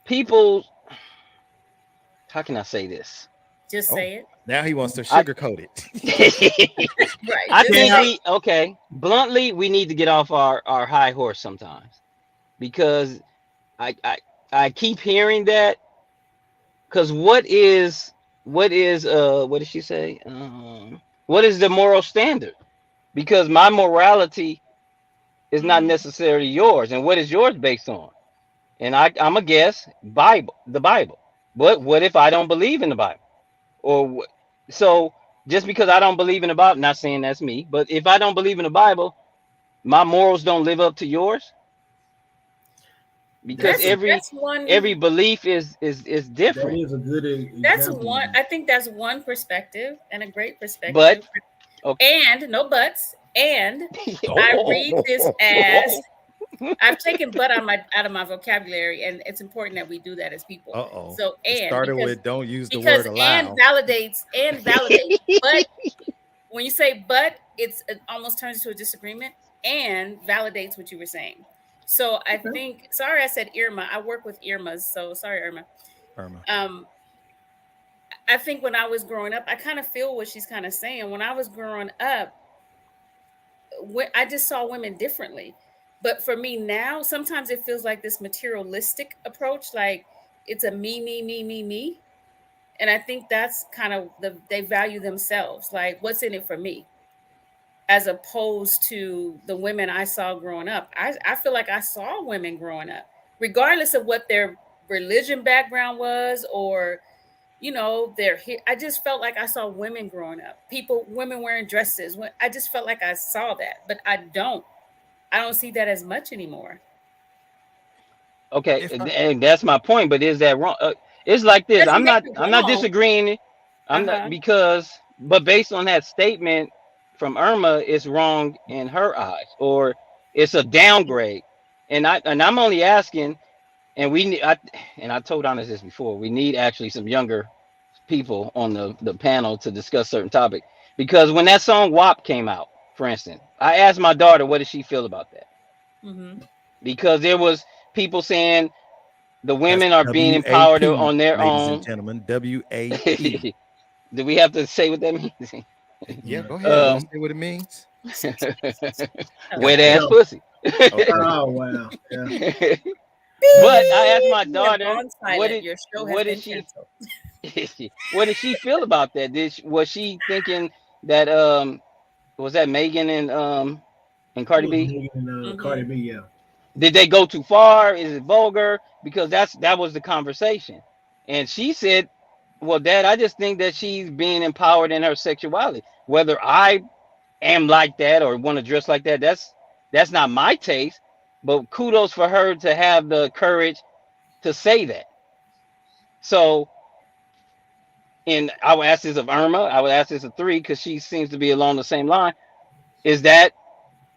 people. How can I say this? Just say it. Now he wants to sugarcoat it. Right. I think bluntly, we need to get off our high horse sometimes because I keep hearing that because what did she say? What is the moral standard? Because my morality is not necessarily yours. And what is yours based on? And I'm a guess, the Bible. But what if I don't believe in the Bible? So just because I don't believe in the Bible, not saying that's me, but if I don't believe in the Bible, my morals don't live up to yours. Because every belief is different. That is a good example. That's one. I think that's one perspective and a great perspective. But and no buts. And I read this as I've taken "but" out of my vocabulary, and it's important that we do that as people. So with don't use the word allow. And validates. But when you say "but," it almost turns into a disagreement and validates what you were saying. So I think, sorry, I said Irma. I work with Irmas, so sorry, Irma. I think when I was growing up, I kind of feel what she's kind of saying. When I was growing up, I just saw women differently. But for me now, sometimes it feels like this materialistic approach, like it's a me. And I think that's kind of they value themselves, like what's in it for me, as opposed to the women I saw growing up. I feel like I saw women growing up, regardless of what their religion background was or, I just felt like I saw women growing up, women wearing dresses. I just felt like I saw that, but I don't see that as much anymore. Okay, and that's my point. But is that wrong? It's like this. I'm not disagreeing. I'm not but based on that statement from Irma, it's wrong in her eyes, or it's a downgrade. And I'm only asking, and I told Onyx this before. We need actually some younger people on the panel to discuss certain topics, because when that song WAP came out, for instance, I asked my daughter, what did she feel about that? Because there was people saying the women are being empowered on their own. And gentlemen, WAP. Do we have to say what that means? Yeah, go ahead. Say what it means. Wet ass pussy. Oh wow. Yeah. But I asked my daughter, what did she feel about that? Was she thinking that was that Megan and Cardi B? Megan and Cardi B, yeah. Did they go too far? Is it vulgar? Because that was the conversation. And she said, well, Dad, I just think that she's being empowered in her sexuality. Whether I am like that or want to dress like that, that's not my taste. But kudos for her to have the courage to say that. So, and I would ask this of Irma, I would ask this of 3, because she seems to be along the same line. Is that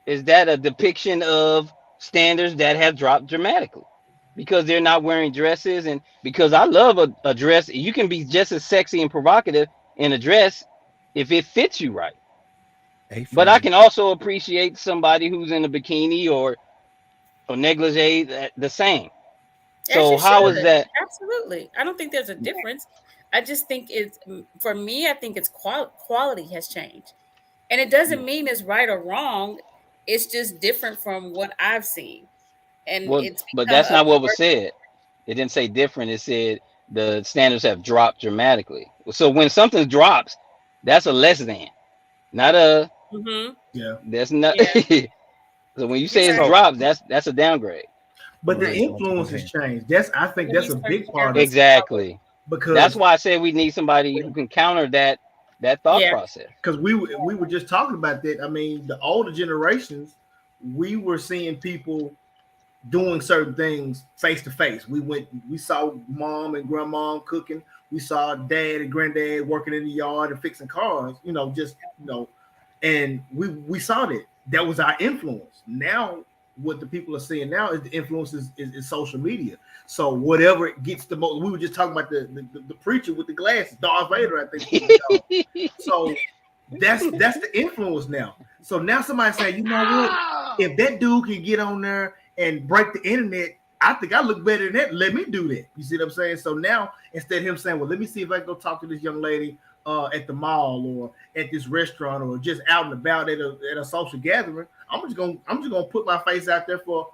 a depiction of standards that have dropped dramatically? Because they're not wearing dresses, and because I love a dress, you can be just as sexy and provocative in a dress if it fits you right. Hey, But I family. can also appreciate somebody who's in a bikini or negligee the same. As So you how is should. that? Absolutely. I don't think there's a difference. I just think it's, for me, I think it's quality has changed. And it doesn't mean it's right or wrong. It's just different from what I've seen. And Well, it's but become that's a not what was person. said. It didn't say different. It said the standards have dropped dramatically. So when something drops, that's a less than, not a. Mm-hmm. Yeah. That's not. Yeah. So when you say You're it's right. So dropped, that's a downgrade. But I'm gonna the raise my influence has hand. changed. I think When that's you a start big part sharing of it Exactly. That's because why I said we need somebody who can counter that thought Yeah. process. we were just talking about that. I mean, the older generations, we were seeing people doing certain things face to face. We saw mom and grandma cooking. We saw dad and granddad working in the yard and fixing cars. And we saw that. That was our influence. Now, what the people are seeing now is the influence is social media. So whatever it gets the most, we were just talking about the preacher with the glasses, Darth Vader, I think. He was called. So that's the influence now. So now somebody saying, you know what? If that dude can get on there and break the internet, I think I look better than that. Let me do that. You see what I'm saying? So now instead of him saying, well, let me see if I can go talk to this young lady at the mall or at this restaurant or just out and about at a social gathering, I'm just gonna put my face out there for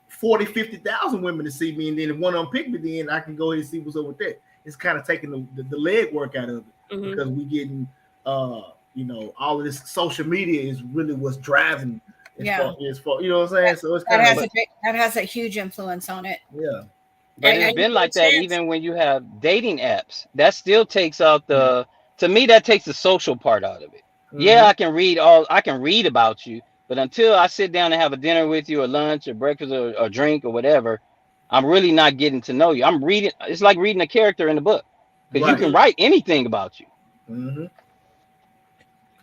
40, 50,000 women to see me, and then if one of them pick me, then I can go ahead and see what's up with that. It's kind of taking the leg work out of it because we getting all of this social media is really what's driving as far you know what I'm saying? So it's kind of that has a huge influence on it. yeah. But And it's you been get a like that chance. even when you have dating apps. That still takes out the. To me, that takes the social part out of it. Yeah, I can read about you, but until I sit down and have a dinner with you, or lunch, or breakfast, or drink, or whatever, I'm really not getting to know you. I'm reading. It's like reading a character in the book because you Right. can write anything about you. And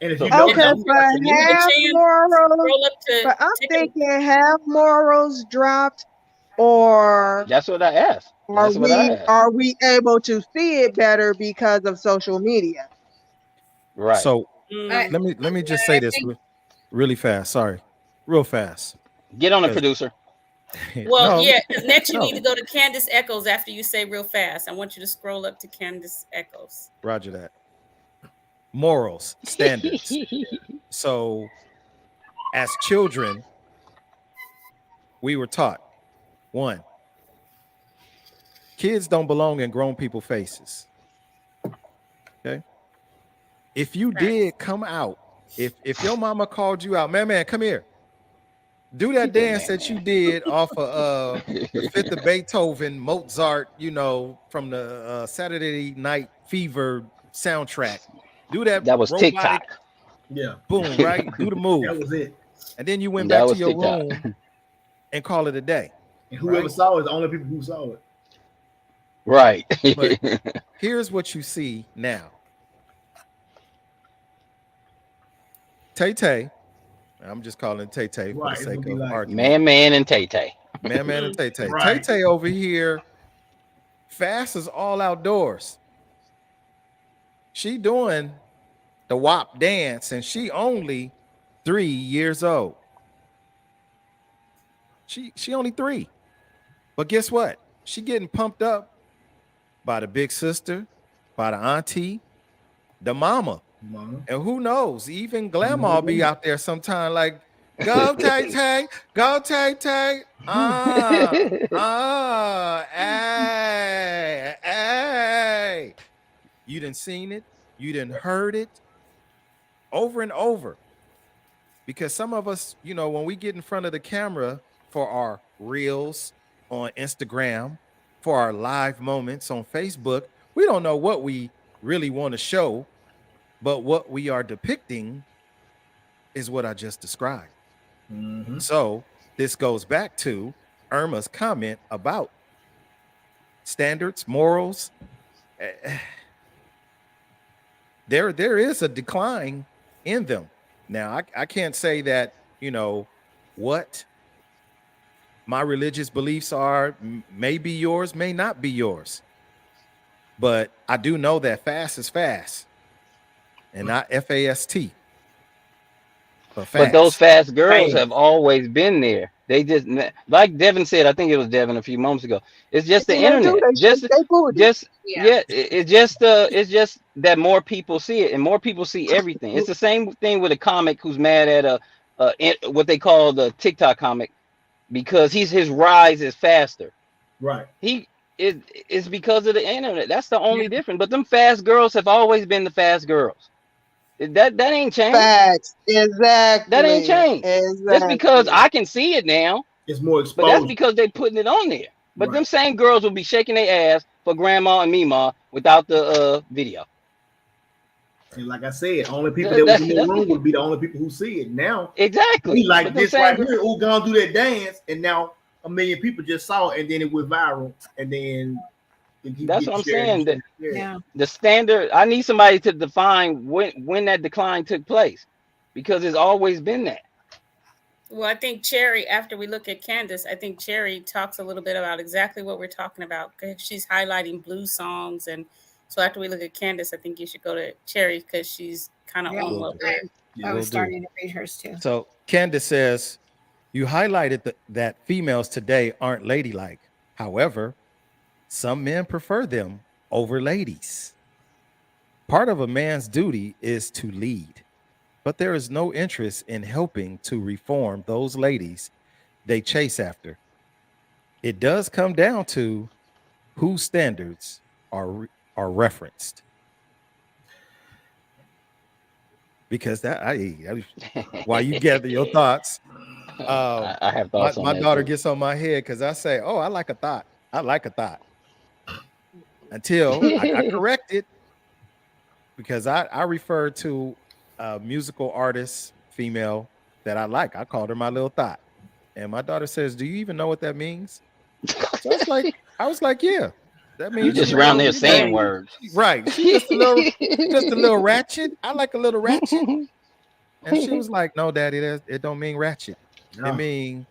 if So you know Okay, don't but to me, get a have chance. morals. Scroll up to But I'm take a thinking, have morals dropped, or that's what I asked. are That's what I we asked. are we able to see it better because of social media? Right. So I, let me just say I this think really fast. Sorry, real fast. Get on the 'Cause- producer. Well, no, yeah, because next you no. need to go to Candace Echoes after you say real fast. I want you to scroll up to Candace Echoes. Roger that. Morals, standards. So, as children, we were taught one, kids don't belong in grown people's faces. Okay. If you did come out, if your mama called you out, man, come here. Do that dance that you did off of the Fifth of Beethoven, Mozart, from the Saturday Night Fever soundtrack. Do that That was robotic TikTok. yeah, boom, right? Do the move. that was it. And then you went That back to was your TikTok. room and call it a day. And whoever Right? saw it is the only people who saw it. Right. But here's what you see now. Tay-Tay, I'm just calling it Tay-Tay for the Right. It's gonna sake be of like argument. Man, and Tay-Tay. Man, and Tay-Tay. Right. Tay-Tay over here, fast as all outdoors. She doing the WAP dance, and she only 3 years old. She only 3. But guess what? She getting pumped up by the big sister, by the auntie, the mama. Mama. And who knows? Even Grandma be out there sometime like, go Tay-Tay, go Tay-Tay. Hey. You done seen it. You done heard it over and over. Because some of us, when we get in front of the camera for our reels on Instagram, for our live moments on Facebook, we don't know what we really want to show, but what we are depicting is what I just described. So this goes back to Irma's comment about standards, morals. There is a decline in them. Now, I can't say that, what my religious beliefs are may be yours, may not be yours. But I do know that fast is fast. and not FAST. But those fast girls Fast. have always been there. They just, like Devin said, I think it was Devin a few moments ago. It's just the Everything they do, internet. they shake their booty. Yeah, it's just that more people see it and more people see everything. It's the same thing with a comic who's mad at what they call the TikTok comic because his rise is faster. Right. It's because of the internet. That's the only difference. But them fast girls have always been the fast girls. That ain't changed. Facts. Exactly. That ain't changed. Exactly. Just because I can see it now, It's more exposed. but that's because they putting it on there. But them same girls will be shaking their ass for grandma and Mima without the video. And like I said, only people that was in the room would be the only people who see it. Now, exactly. We like this right here. Who gonna do that dance? And now 1 million people just saw it, and then it went viral, and then. That's what I'm saying. Yeah. The standard. I need somebody to define when that decline took place, because it's always been that. Well, I think Cherry, after we look at Candace, I think Cherry talks a little bit about exactly what we're talking about. She's highlighting blues songs. And so after we look at Candace, I think you should go to Cherry because she's kind of on what I was starting to read hers too. So Candace says, you highlighted that females today aren't ladylike. However, some men prefer them over ladies. Part of a man's duty is to lead, but there is no interest in helping to reform those ladies they chase after. It does come down to whose standards are referenced. Because while you gather your thoughts, I have thoughts. My daughter gets on my head because I say, "Oh, I like a thought. I like a thought." Until I correct it, because I refer to a musical artist, female, that I like. I called her my little thought. And my daughter says, "Do you even know what that means?" So I was like, yeah. That means you just around there saying words. Right. She's just a little ratchet. I like a little ratchet. And she was like, "No, Daddy, it don't mean ratchet. No. It mean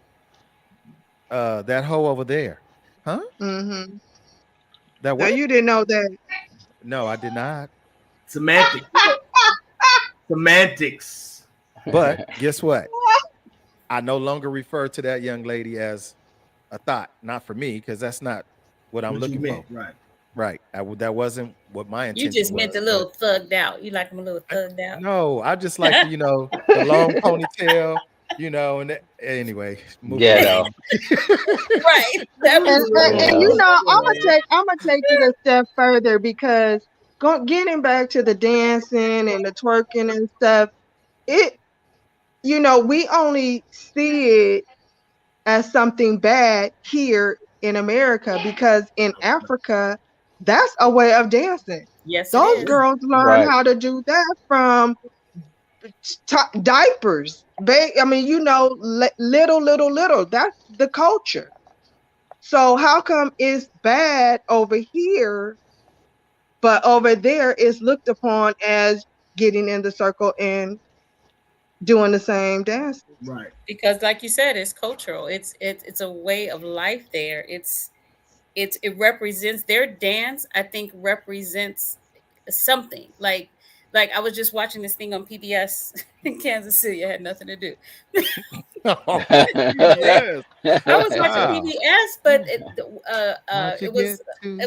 that hoe over there." Huh? Mm-hmm. That what? No, you didn't know that. No, I did not. Semantics. Semantics. But guess what? I no longer refer to that young lady as a thought. Not for me, because that's not what I'm looking for. Right. Right. That wasn't what my intention was. You just meant a little thugged out. You like them a little thugged out. No, I just like the long ponytail, and anyway. Yeah. Right. And I'm gonna take it a step further, because getting back to the dancing and the twerking and stuff, we only see it as something bad here in America, because in Africa, that's a way of dancing. Yes, those girls learn how to do that from diapers. Little. That's the culture. So how come it's bad over here, but over there it's looked upon as getting in the circle and doing the same dance? Right. Because like you said, it's cultural. It's a way of life there. It represents their dance. I think represents something. Like I was just watching this thing on PBS in Kansas City. It had nothing to do. Yes. I was watching PBS, but it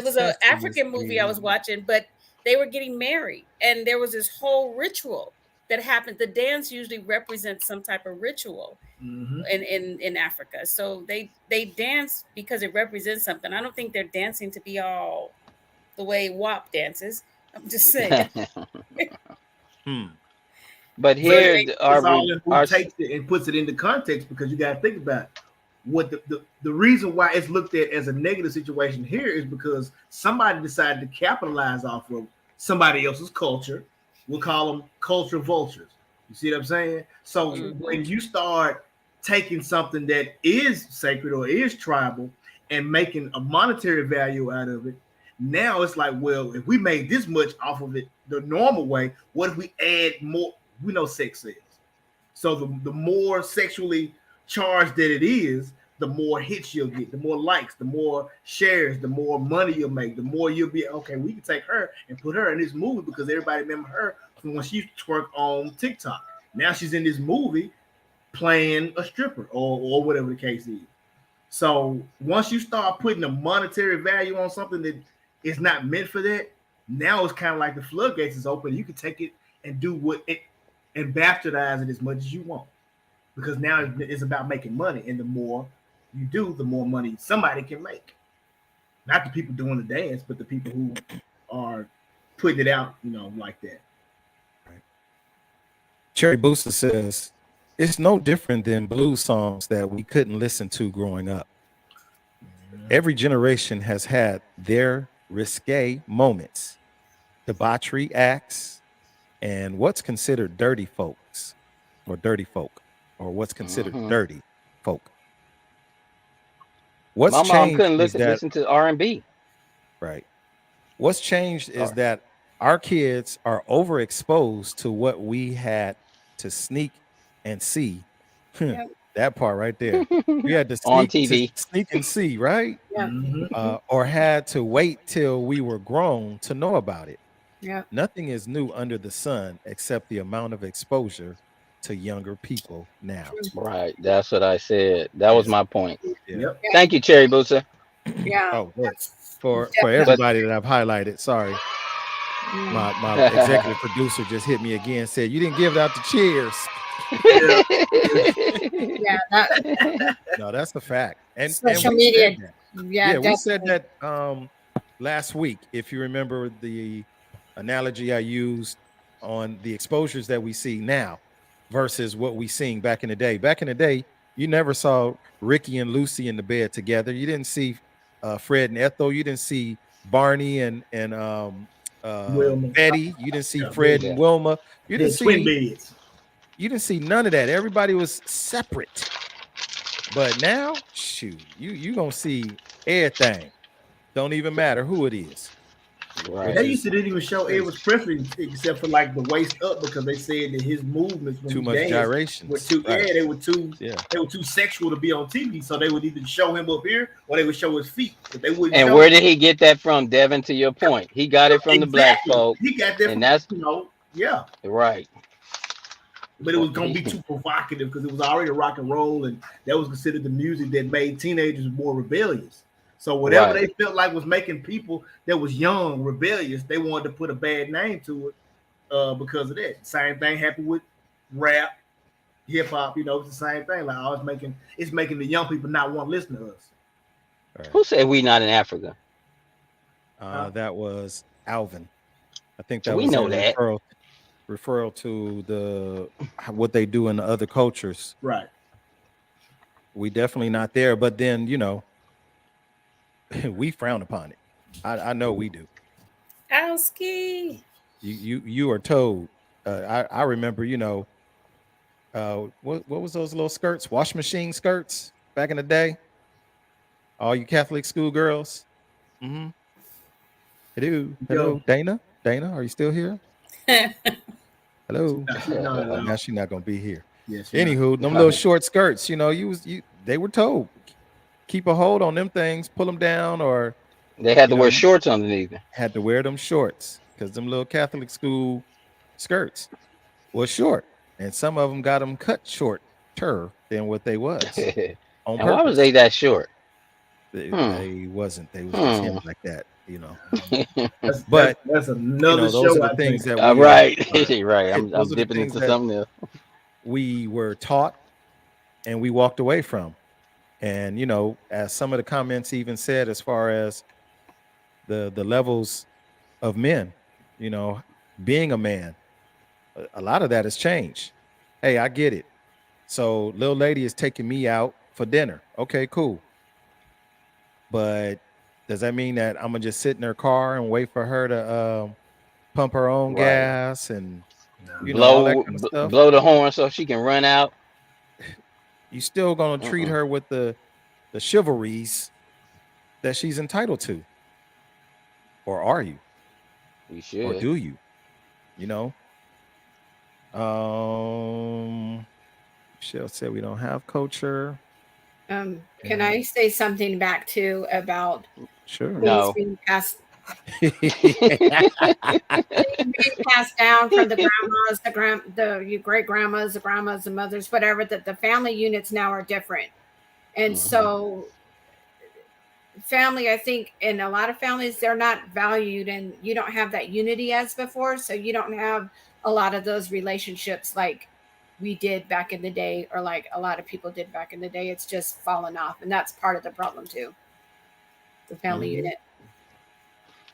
was an African movie I was watching, but they were getting married, and there was this whole ritual that happened. The dance usually represents some type of ritual in Africa. So they dance because it represents something. I don't think they're dancing to be all the way WAP dances. I'm just saying. But here, who takes it and puts it into context, because you got to think about what the reason why it's looked at as a negative situation here is because somebody decided to capitalize off of somebody else's culture. We'll call them culture vultures. You see what I'm saying? So when you start taking something that is sacred or is tribal and making a monetary value out of it, now it's like, well, if we made this much off of it the normal way, what if we add more? We know sex sells. So the more sexually charged that it is, the more hits you'll get, the more likes, the more shares, the more money you'll make, the more you'll be, okay, we can take her and put her in this movie because everybody remember her when she used to twerk on TikTok. Now she's in this movie playing a stripper or whatever the case is. So once you start putting a monetary value on something that is not meant for that, now it's kind of like the floodgates is open. You can take it and do what it and bastardize it as much as you want, because now it's about making money, and the more you do, the more money somebody can make. Not the people doing the dance, but the people who are putting it out, like that. Cherry Booster says it's no different than blues songs that we couldn't listen to growing up. Every generation has had their risque moments, debauchery acts, and what's considered dirty folks or dirty folk, or what's considered dirty folk. What's My mom changed couldn't is that, listen to R&B. right? What's changed is that our kids are overexposed to what we had to sneak and see. That part right there. We had to On sneak and see, right? Yeah. Or had to wait till we were grown to know about it. Yeah. Nothing is new under the sun except the amount of exposure to younger people now. Right. That's what I said. That was my point. Yeah. Yep. Thank you, Cherry Booster. Yeah. Oh, look, That's for definitely- everybody that I've highlighted, sorry. My executive producer just hit me again, said you didn't give out the cheers. Yeah. That, No, that's the fact. And social we media. said that. Yeah. We said definitely. that last week. If you remember the analogy I used on the exposures that we see now versus what we seen back in the day. Back in the day, you never saw Ricky and Lucy in the bed together. You didn't see Fred and Ethel. You didn't see Barney and Wilma. Betty. You didn't see Yeah, Fred yeah. and Wilma. You They're didn't twin see beds. you didn't see none of that. Everybody was separate. But now, shoot, you gonna see everything. Don't even matter who it is. Right. They used to didn't even show Elvis Presley except for like the waist up, because they said that his movements when Too he much danced gyrations. were too Right. they were too Yeah. they were too sexual to be on TV. So they would either show him up here or they would show his feet. But they wouldn't And show where did he get that from, Devin? To your point, he got it from the black Exactly. folk, He got that and from, that's yeah. right. But it was gonna be too provocative because it was already rock and roll, and that was considered the music that made teenagers more rebellious. So whatever Right. they felt like was making people that was young rebellious, they wanted to put a bad name to it because of that. Same thing happened with rap, hip hop. It's the same thing. Like, oh, it's making the young people not want to listen to us. Right. Who said we not in Africa? That was Alvin. I think that We was know a that. referral to what they do in the other cultures. Right. We definitely not there, but then we frown upon it. I know we do. Owski. You are told. I remember, what was those little skirts? Wash machine skirts back in the day. All you Catholic school girls. Mm-hmm. Hello, Dana. Dana, are you still here? Hello. Now she's not gonna be here. Yes. Anywho, them little short skirts. They were told keep a hold on them things, pull them down, or They had to wear shorts underneath. had to wear them shorts because them little Catholic school skirts was short, and some of them got them cut shorter than what they was. And On why was purpose. they that short? They wasn't. They was just him like that, But that's another those show. are the things that we right. Right. I'm those are the dipping things into that something else. we were taught and we walked away from. And as some of the comments even said, as far as the levels of men, being a man, a lot of that has changed. Hey, I get it. So little lady is taking me out for dinner. Okay, cool. But does that mean that I'm gonna just sit in her car and wait for her to pump her own gas and all that kind of stuff? Blow the horn so she can run out. You still gonna treat her with the chivalries that she's entitled to, or are you? We should. Or do you? Michelle said we don't have culture. Can I say something back to about Sure. No. being passed Being passed down from the grandmas, the great grandmas, the grandmas, the mothers, whatever. That the family units now are different, and so family, I think, in a lot of families, they're not valued, and you don't have that unity as before, so you don't have a lot of those relationships like we did back in the day, or like a lot of people did back in the day. It's just fallen off, and that's part of the problem too. The family unit.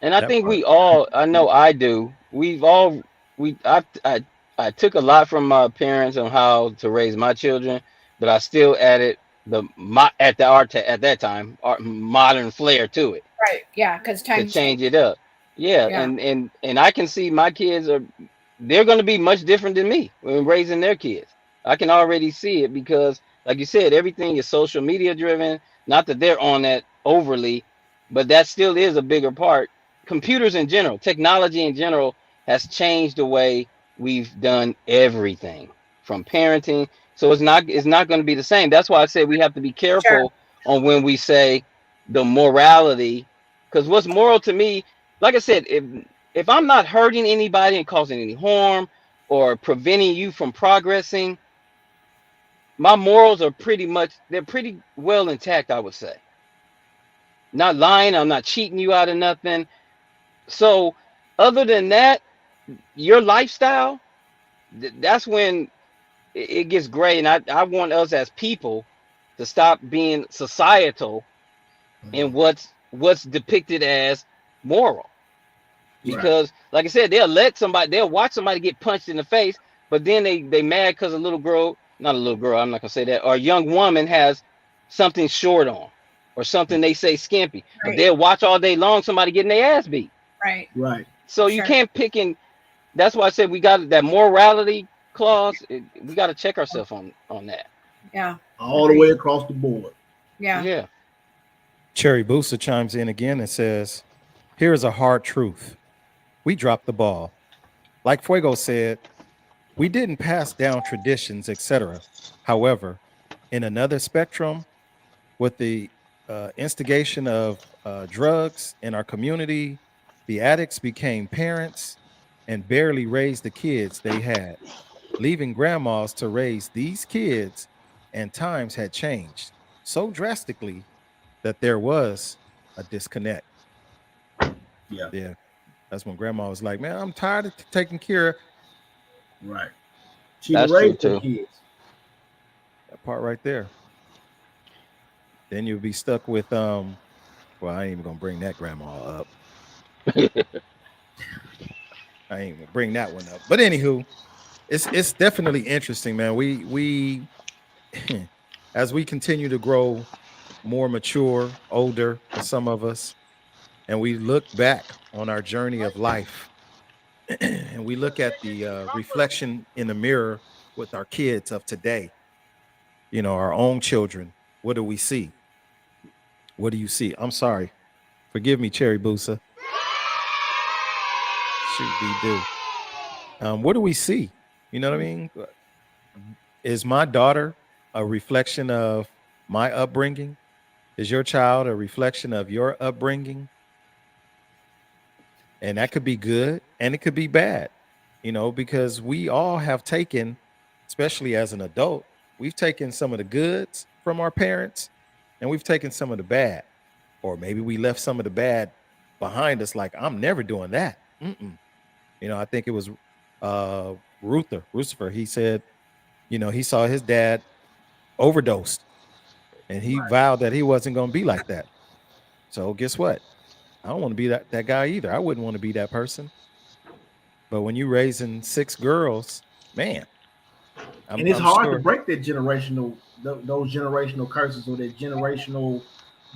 And I That think part. we all, I know I do. We've all, I took a lot from my parents on how to raise my children, but I still added at that time modern flair to it Right. Yeah, because to time change changed. it up. Yeah, Yeah. and I can see my kids they're going to be much different than me when raising their kids. I can already see it because, like you said, everything is social media driven. Not that they're on that overly, but that still is a bigger part. Computers in general, technology in general, has changed the way we've done everything from parenting. So it's not going to be the same. That's why I say we have to be Sure. careful on when we say the morality, because what's moral to me, like I said, if I'm not hurting anybody and causing any harm or preventing you from progressing, my morals are they're pretty well intact, I would say. Not lying, I'm not cheating you out of nothing. So other than that, your lifestyle, that's when it gets gray. And I want us as people to stop being societal in what's depicted as moral. Right. Because like I said, they'll watch somebody get punched in the face, but then they mad because a little girl, not a little girl, I'm not gonna say that, or a young woman has something short on or something they say skimpy, but Right. they'll watch all day long somebody getting their ass beat. Right. Right. So you Sure. can't pick and that's why I said we got that morality clause. We got to check ourselves on that. Yeah. All the way across the board. Yeah. Yeah. Cherry Booster chimes in again and says, "Here's a hard truth. We dropped the ball. Like Fuego said, we didn't pass down traditions, etc. However, in another spectrum, with the instigation of drugs in our community, the addicts became parents and barely raised the kids they had, leaving grandmas to raise these kids, and times had changed so drastically that there was a disconnect." Yeah. Yeah, that's when grandma was like, "Man, I'm tired of taking care of Right. She That's true raised the too. kids. that part right there." Then you'll be stuck with well, I ain't even gonna bring that grandma up. I ain't gonna bring that one up. But anywho, it's definitely interesting, man. We as we continue to grow more mature, older for some of us, and we look back on our journey of life, and we look at the reflection in the mirror with our kids of today, our own children. What do we see? What do you see? I'm sorry. Forgive me, Cherry Boosa. Shoot, be do. What do we see? You know what I mean? Is my daughter a reflection of my upbringing? Is your child a reflection of your upbringing? And that could be good and it could be bad, because we all have taken, especially as an adult, we've taken some of the goods from our parents and we've taken some of the bad. Or maybe we left some of the bad behind us, like, I'm never doing that. Mm-mm. I think it was Ruther. He said, he saw his dad overdosed and he vowed that he wasn't going to be like that. So guess what? I don't want to be that guy either. I wouldn't want to be that person. But when you're raising 6 girls, man, And it's I'm hard to sure. break that those generational curses or that generational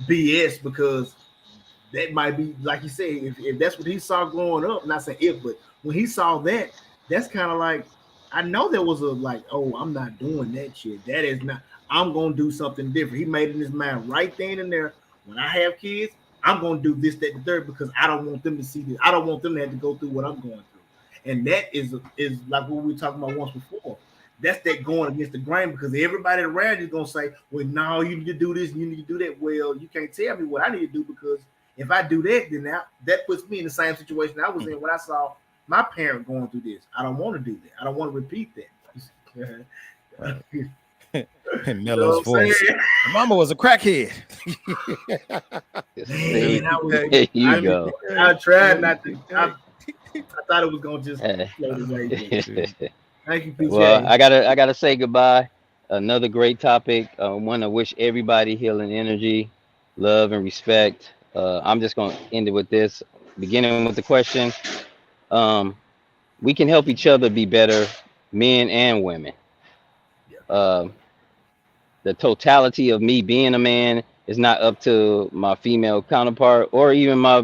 BS, because that might be, like you say, if that's what he saw growing up, not saying if, but when he saw that, that's kind of like, I know there was a like, oh, I'm not doing that shit. That is not, I'm going to do something different. He made in his mind right then and there, when I have kids, I'm going to do this, that, and the third, because I don't want them to see this. I don't want them to have to go through what I'm going through. And that is like what we were talking about once before. That's that going against the grain, because everybody around you is going to say, well, no, you need to do this, you need to do that. Well, you can't tell me what I need to do, because If I do that, then that puts me in the same situation I was in when I saw my parent going through this. I don't want to do that. I don't want to repeat that. In You know Mello's what I'm voice. saying? Mama was a crackhead. See, Man, there you go. I tried not to. I thought it was gonna just Eh. float away. Thank you, Well, PJ. I gotta say goodbye. Another great topic. I want to wish everybody healing energy, love, and respect. I'm just gonna end it with this. Beginning with the question. Um, we can help each other be better, men and women. Um, the totality of me being a man is not up to my female counterpart or even my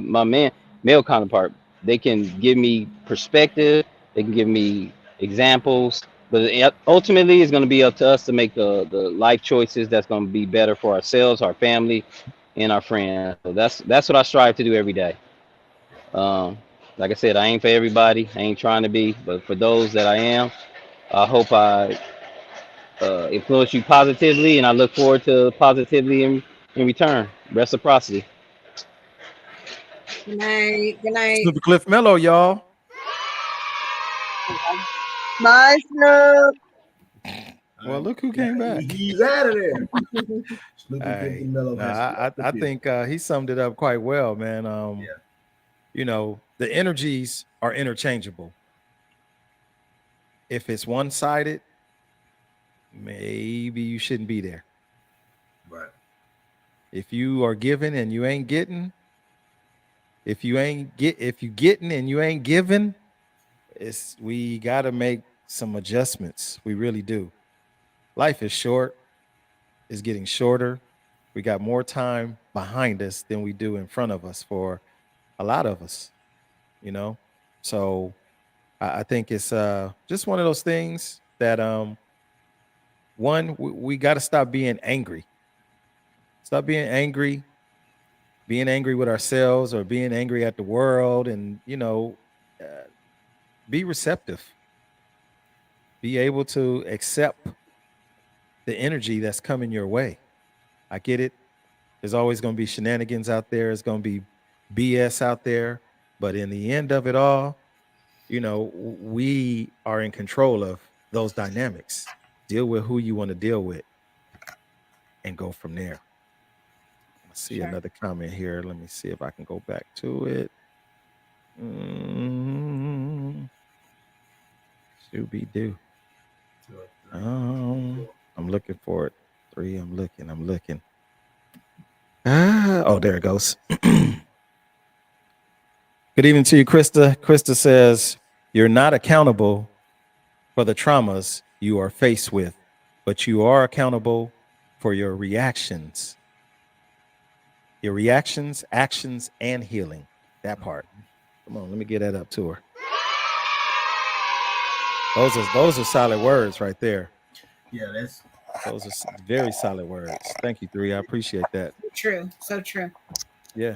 male counterpart. They can give me perspective, they can give me examples, but ultimately it's going to be up to us to make the life choices that's going to be better for ourselves, our family, and our friends. So that's what I strive to do every day. Like I said, I ain't for everybody, I ain't trying to be, but for those that I am, I hope I influence you positively, and I look forward to positivity in return. Reciprocity. Good night. Good night. Super Cliff Mellow, y'all. Bye, Snoop. Well, look who came back. He's out of there. Snoopy Hey, Pimpin' Mellow no, has I think he summed it up quite well, man. Yeah. You know, the energies are interchangeable. If it's one-sided, maybe you shouldn't be there. Right. If you are giving and you ain't getting, if you getting and you ain't giving, we got to make some adjustments. We really do. Life is short. It's getting shorter. We got more time behind us than we do in front of us for a lot of us, you know? So I think it's just one of those things that one, we got to stop being angry. Stop being angry with ourselves or being angry at the world, and be receptive. Be able to accept the energy that's coming your way. I get it. There's always going to be shenanigans out there. It's going to be BS out there. But in the end of it all, we are in control of those dynamics. Deal with who you want to deal with and go from there. Let's see another comment here. Let me see if I can go back to it. Scooby-Doo. I'm looking for it. 3. I'm looking. Oh, there it goes. Good evening to you, Krista. Krista says, you're not accountable for the traumas you are faced with, but you are accountable for your reactions. Your reactions, actions, and healing. That part. Come on, let me get that up to her. Those are solid words right there. Yeah, those are very solid words. Thank you, 3. I appreciate that. True. So true. Yeah.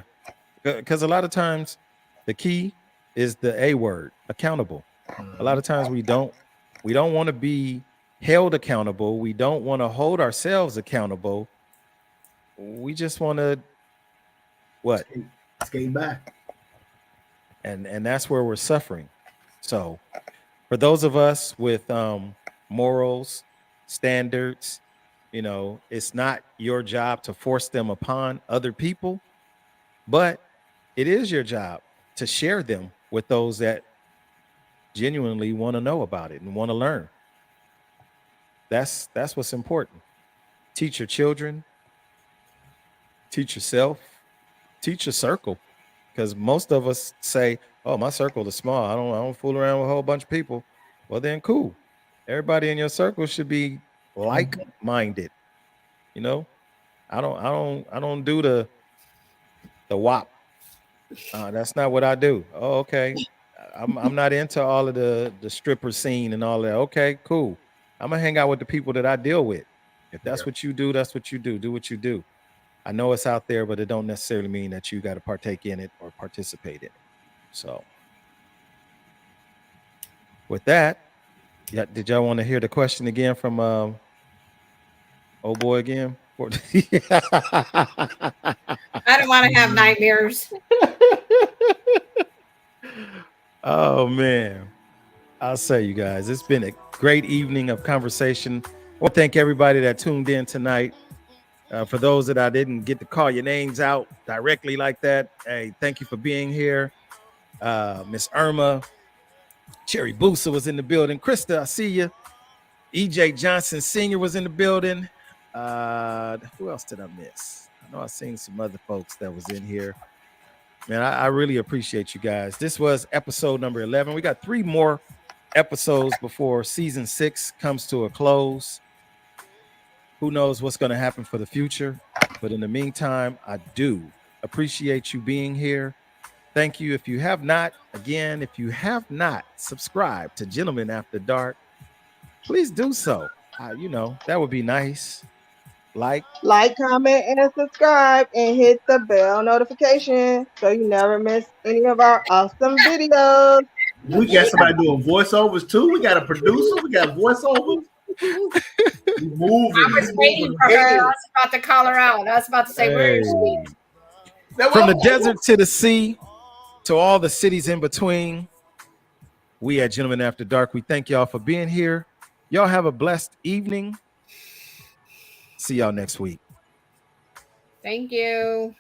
Because a lot of times the key is the A word, accountable. A lot of times we don't want to be held accountable. We don't want to hold ourselves accountable. We just want to skate by. And that's where we're suffering. So for those of us with morals, standards, it's not your job to force them upon other people, but it is your job to share them with those that genuinely want to know about it and want to learn. That's what's important. Teach your children, teach yourself, teach your circle. Because most of us say, oh, my circle is small. I don't fool around with a whole bunch of people. Well, then cool. Everybody in your circle should be like-minded. I don't do the WAP. That's not what I do. Oh, okay. I'm not into all of the stripper scene and all that. Okay, cool. I'm gonna hang out with the people that I deal with. If that's what you do, that's what you do. Do what you do. I know it's out there, but it don't necessarily mean that you got to partake in it or participate in it. So with that, did y'all want to hear the question again from old boy again? I don't want to have nightmares. Oh man, I'll say, you guys, it's been a great evening of conversation. I want to thank everybody that tuned in tonight. For those that I didn't get to call your names out directly like that, hey, thank you for being here. Miss Irma, Cherry Boosa was in the building. Krista, I see you. EJ Johnson Sr. was in the building. Who else did I miss? I know I've seen some other folks that was in here. Man, I really appreciate you guys. This was episode number 11. We got 3 more episodes before season 6 comes to a close. Who knows what's going to happen for the future? But in the meantime, I do appreciate you being here. Thank you. If you have not subscribed to Gentlemen After Dark, please do so. That would be nice. Like, comment, and subscribe, and hit the bell notification so you never miss any of our awesome videos. We got somebody doing voiceovers too. We got a producer. We got voiceovers. Moving. I was waiting for her. I was about to call her out. I was about to say, where is she? From the desert to the sea, to all the cities in between, we at Gentlemen After Dark, we thank y'all for being here. Y'all have a blessed evening. See y'all next week. Thank you.